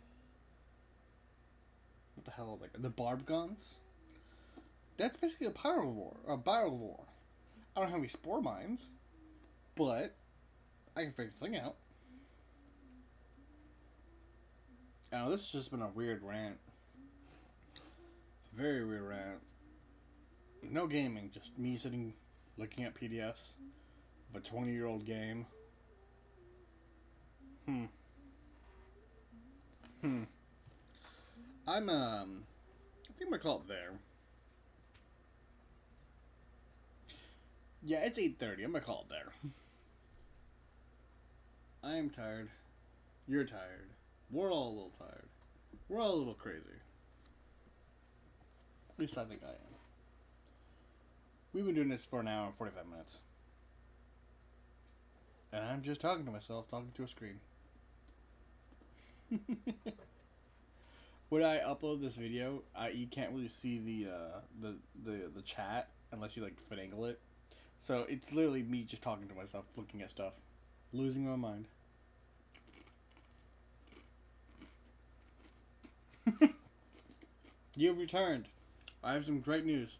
What the hell are they called? The Barbgons? That's basically a Pyrivore. I don't have any Spore Mines, but I can figure this thing out. I know this has just been a weird rant. Very weird rant. No gaming, just me sitting looking at PDFs of a 20-year-old game. I think I'm gonna call it there. Yeah, it's 8:30. I'm gonna call it there. I am tired. You're tired. We're all a little tired. We're all a little crazy. At least I think I am. We've been doing this for an hour and 45 minutes. And I'm just talking to myself, talking to a screen. When I upload this video, you can't really see the chat unless you like finagle it. So it's literally me just talking to myself, looking at stuff, losing my mind. You have returned. I have some great news.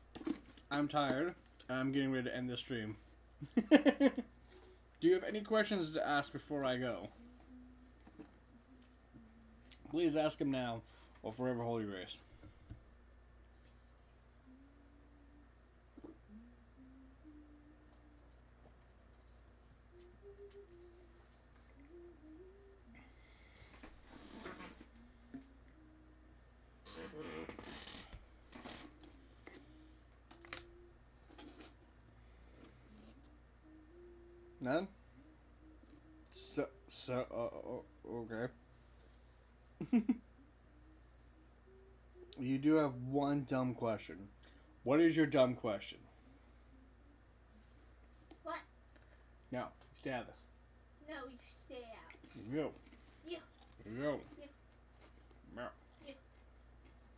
I'm tired, and I'm getting ready to end this stream. Do you have any questions to ask before I go? Please ask him now, or forever hold your grace. None? Okay. You do have one dumb question. What is your dumb question? What? No, stay out of this. No, you stay out. You. You. You. You.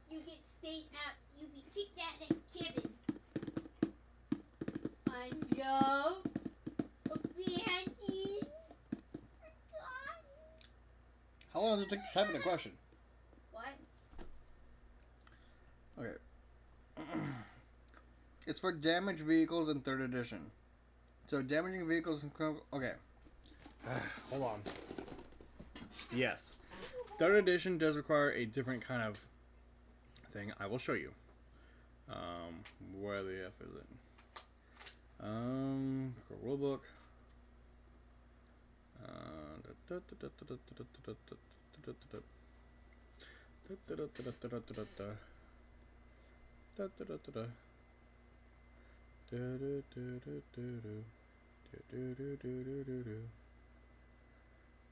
You get stayed out. You be kicked out of that cabin. I love abandoned. Forgotten. How long does it take to type in a question? What? Okay. It's for damaged vehicles in 3rd edition. So damaging vehicles in... Okay. Hold on. Yes. 3rd edition does require a different kind of thing. I will show you. Where the F is it? Rulebook.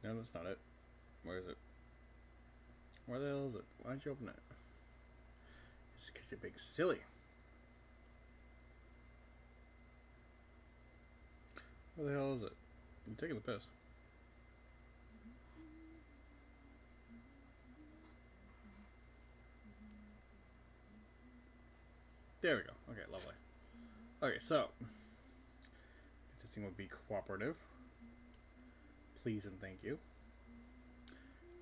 No, that's not it. Where is it? Where the hell is it? Why don't you open it? It's because you're being silly. Where the hell is it? You're taking the piss. There we go. Okay, lovely. Okay, so this thing would be cooperative. Please and thank you.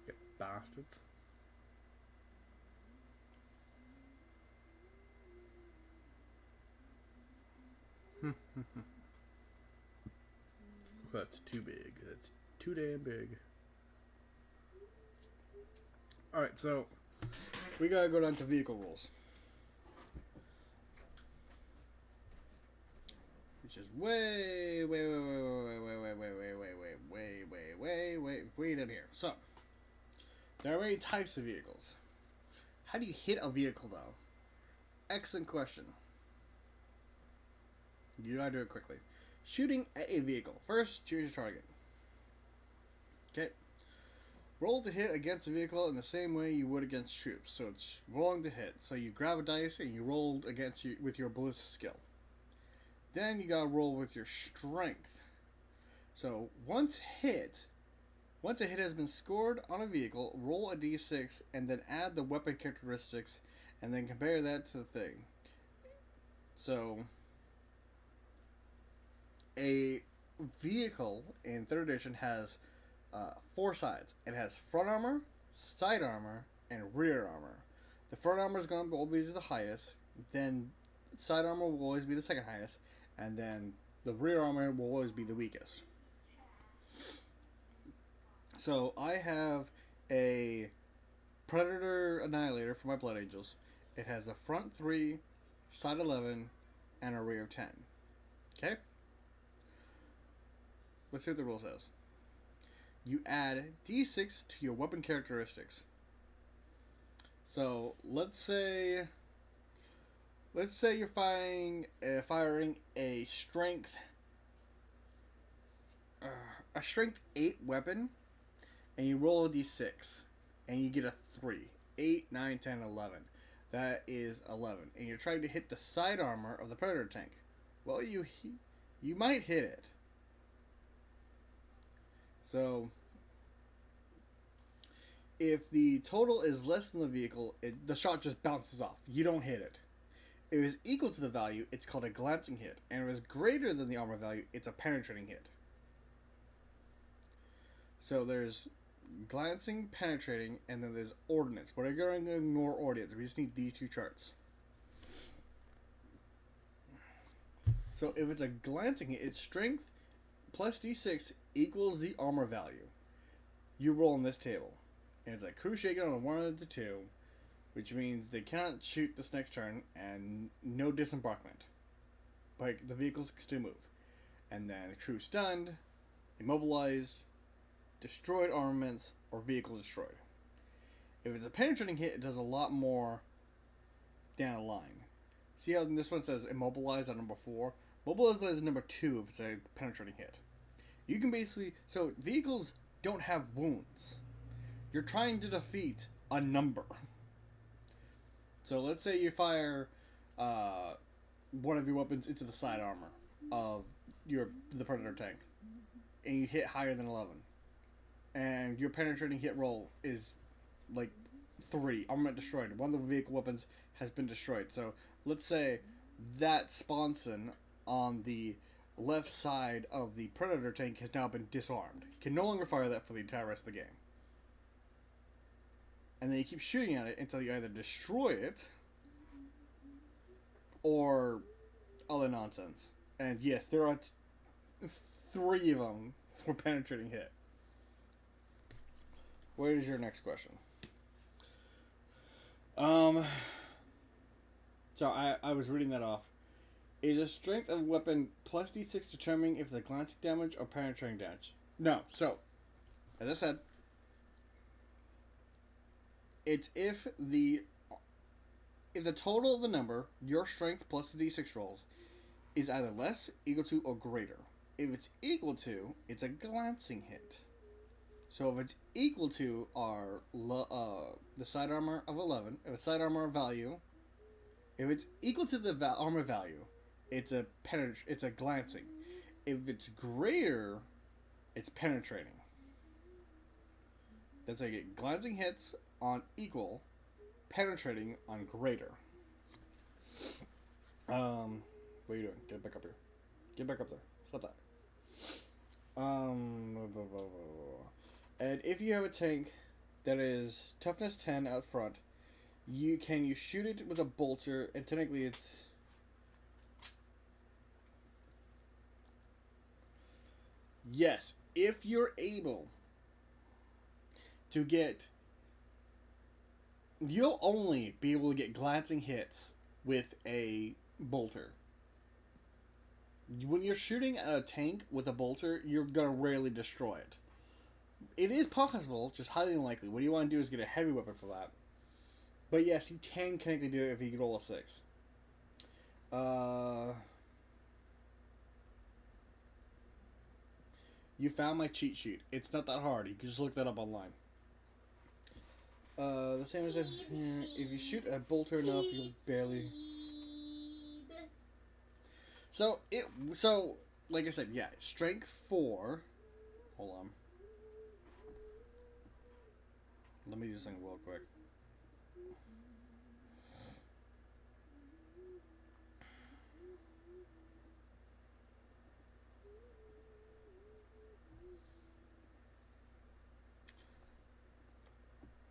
You bastards. That's too big. That's too damn big. Alright, so we gotta go down to vehicle rules. Which is way down here. So, there are many types of vehicles. How do you hit a vehicle, though? Excellent question. You gotta do it quickly. Shooting at a vehicle. First, choose your target. Okay. Roll to hit against a vehicle in the same way you would against troops. So it's rolling to hit. So you grab a dice and you roll against you with your ballistic skill. Then you gotta roll with your strength. So once a hit has been scored on a vehicle, roll a d6 and then add the weapon characteristics and then compare that to the thing. So a vehicle in 3rd edition has 4 sides. It has front armor, side armor, and rear armor. The front armor is going to always be the highest. Then side armor will always be the second highest. And then the rear armor will always be the weakest. So I have a Predator Annihilator for my Blood Angels. It has a front 3, side 11, and a rear 10. Okay? Let's see what the rule says. You add d6 to your weapon characteristics. So let's say you're firing a strength 8 weapon, and you roll a d6, and you get a 3. 8, 9, 10, 11. That is 11. And you're trying to hit the side armor of the Predator tank. Well, you might hit it. So, if the total is less than the vehicle, the shot just bounces off. You don't hit it. If it is equal to the value, it's called a glancing hit. And if it is greater than the armor value, it's a penetrating hit. So there's glancing, penetrating, and then there's ordnance. But we're going to ignore ordnance. We just need these 2 charts. So if it's a glancing hit, its strength plus d6 equals the armor value. You roll in this table. And it's a crew shaken on 1 of the 2, which means they cannot shoot this next turn, and no disembarkment. But the vehicles can still move. And then the crew stunned, immobilized, destroyed armaments, or vehicle destroyed. If it's a penetrating hit, it does a lot more down the line. See how this one says immobilized on number 4? Mobilized is number 2 if it's a penetrating hit. You can basically, so vehicles don't have wounds. You're trying to defeat a number. So let's say you fire one of your weapons into the side armor of the Predator tank, and you hit higher than 11, and your penetrating hit roll is like 3. Armament destroyed. One of the vehicle weapons has been destroyed. So let's say that sponson on the left side of the Predator tank has now been disarmed. You can no longer fire that for the entire rest of the game. And then you keep shooting at it until you either destroy it or other nonsense. And yes, there are 3 of them for penetrating hit. What is your next question? So I was reading that off. Is a strength of weapon plus d6 determining if the glancing damage or penetrating damage? No. So, as I said, it's if the total of the number, your strength plus the d6 rolls, is either less, equal to, or greater. If it's equal to, it's a glancing hit. So if it's equal to the side armor of 11, if it's side armor value, if it's equal to the armor value, it's a glancing. If it's greater, it's penetrating. That's how you get glancing hits on equal, penetrating on greater. What are you doing? Get back up here. Get back up there. Stop that. And if you have a tank that is toughness 10 out front, you shoot it with a bolter, and technically it's... Yes, if you're able to get... You'll only be able to get glancing hits with a bolter. When you're shooting at a tank with a bolter, you're going to rarely destroy it. It is possible, just highly unlikely. What you want to do is get a heavy weapon for that. But yes, you can technically do it if you can roll a 6. You found my cheat sheet. It's not that hard. You can just look that up online. The same as if you shoot a bolter enough, you'll barely... So, like I said, yeah, strength 4... Hold on. Let me do something real quick.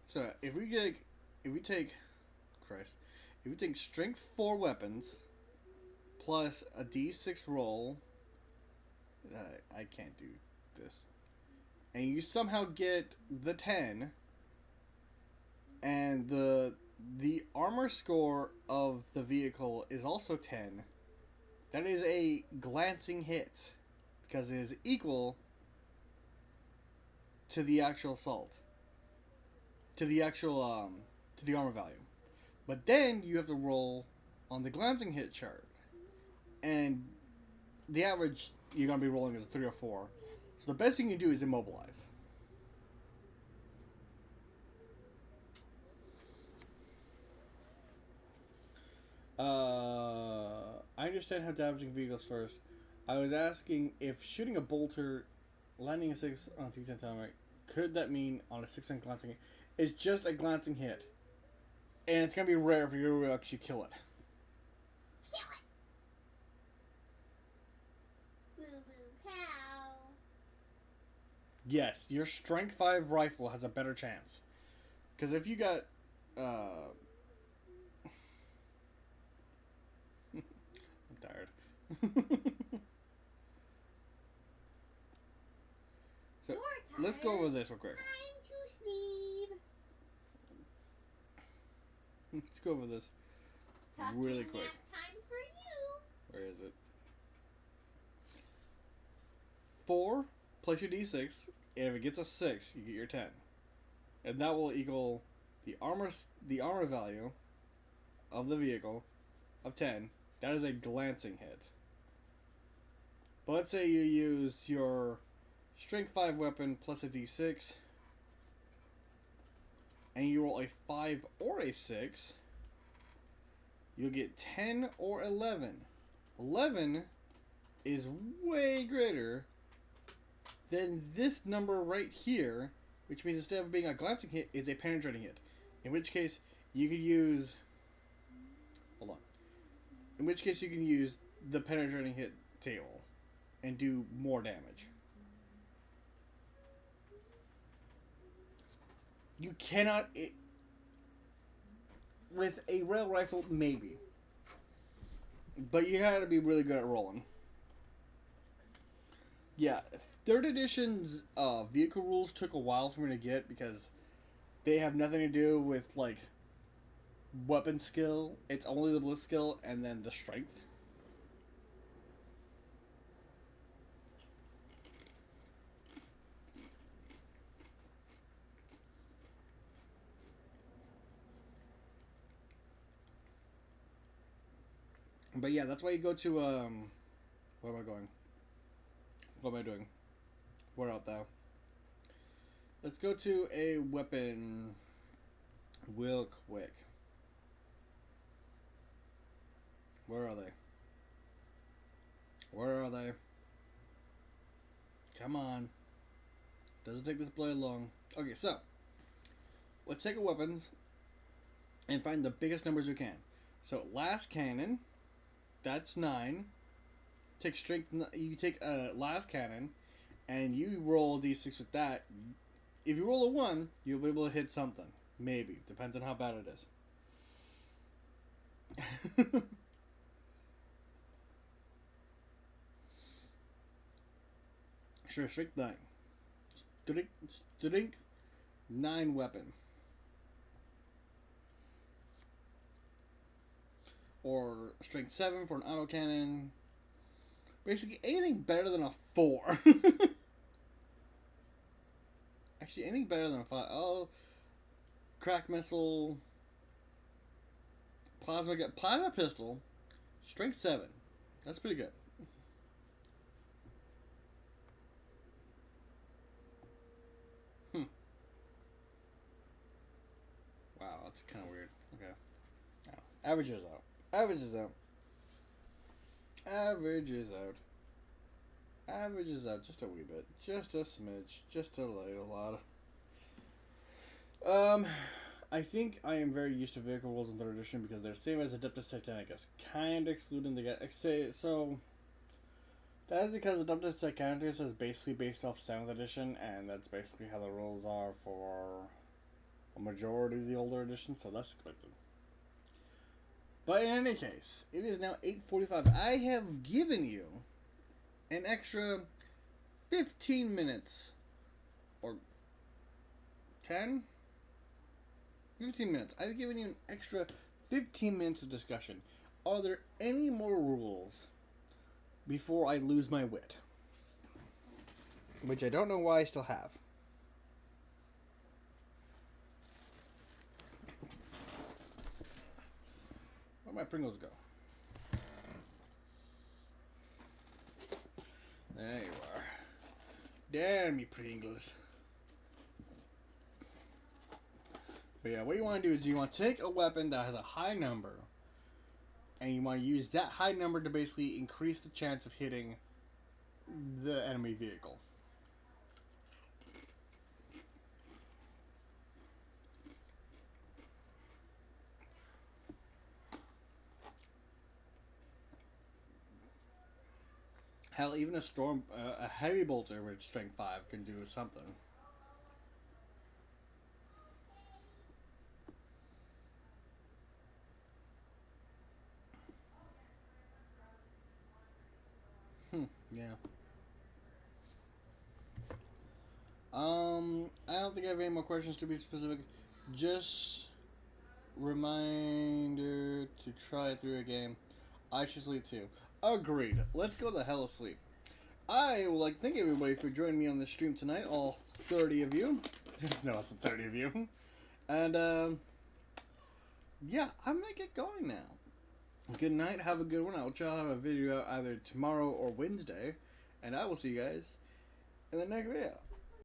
So if we take strength 4 weapons plus a d6 roll, I can't do this, and you somehow get the 10, and the armor score of the vehicle is also 10, that is a glancing hit because it is equal to the actual assault. To the actual, to the armor value. But then you have to roll on the glancing hit chart. And the average you're going to be rolling is a 3 or 4. So the best thing you can do is immobilize. I understand how damaging vehicles first. I was asking if shooting a bolter, landing a 6 on a T10 timer, could that mean on a 6 on glancing hit? It's just a glancing hit. And it's going to be rare for you to actually kill it. Kill it! Boo boo pow. Yes, your strength 5 rifle has a better chance. Because if you got... I'm tired. So, let's go over this real quick. Time to sleep. Let's go over this really quick. Nap time for you. Where is it? 4 plus your d6, and if it gets a 6, you get your 10. And that will equal the armor value of the vehicle of 10. That is a glancing hit. But let's say you use your Strength 5 weapon plus a d6, and you roll a 5 or a 6, you'll get 10 or 11. 11 is way greater than this number right here, which means instead of being a glancing hit, it's a penetrating hit. In which case, you could use... Hold on. In which case, you can use the penetrating hit table and do more damage. You cannot... with a rail rifle, maybe. But you gotta be really good at rolling. Yeah, 3rd edition's vehicle rules took a while for me to get because they have nothing to do with, like, weapon skill. It's only the blitz skill and then the strength. But yeah, that's why you go to, where am I going? What am I doing? Where art thou? Let's go to a weapon real quick. Where are they? Where are they? Come on. Doesn't take this blade long. Okay, so let's take our weapons and find the biggest numbers we can. So last cannon, that's 9. Take strength. You take a last cannon, and you roll a d6 with that. If you roll a 1, you'll be able to hit something. Maybe. Depends on how bad it is. Sure, strength 9. Strength 9 weapon. Or strength 7 for an autocannon. Basically, anything better than a 4. Actually, anything better than a 5. Oh, crack missile. Plasma pistol. Strength 7. That's pretty good. Wow, that's kind of weird. Okay. Oh. Averages out. Averages out. Averages out. Averages out just a wee bit. Just a smidge. Just a little lot. I think I am very used to vehicle rules in 3rd edition because they're the same as Adeptus Titanicus. Kind of excluding the guy. So, that is because Adeptus Titanicus is basically based off 7th edition, and that's basically how the rules are for a majority of the older editions, so that's expected. But in any case, it is now 8:45. I have given you an extra 15 minutes, or 10? 15 minutes. I've given you an extra 15 minutes of discussion. Are there any more rules before I lose my wit? Which I don't know why I still have. Where'd my Pringles go? There you are. Damn me Pringles. But yeah, what you want to do is you want to take a weapon that has a high number, and you want to use that high number to basically increase the chance of hitting the enemy vehicle. Hell, even a heavy bolter with strength 5 can do something. Yeah. I don't think I have any more questions to be specific. Just reminder to try through a game. I should sleep too. Agreed. Let's go the hell of sleep. I would like to thank everybody for joining me on this stream tonight. All 30 of you. No, it's 30 of you. And, yeah, I'm gonna get going now. Good night. Have a good one. I will try to have a video out either tomorrow or Wednesday. And I will see you guys in the next video.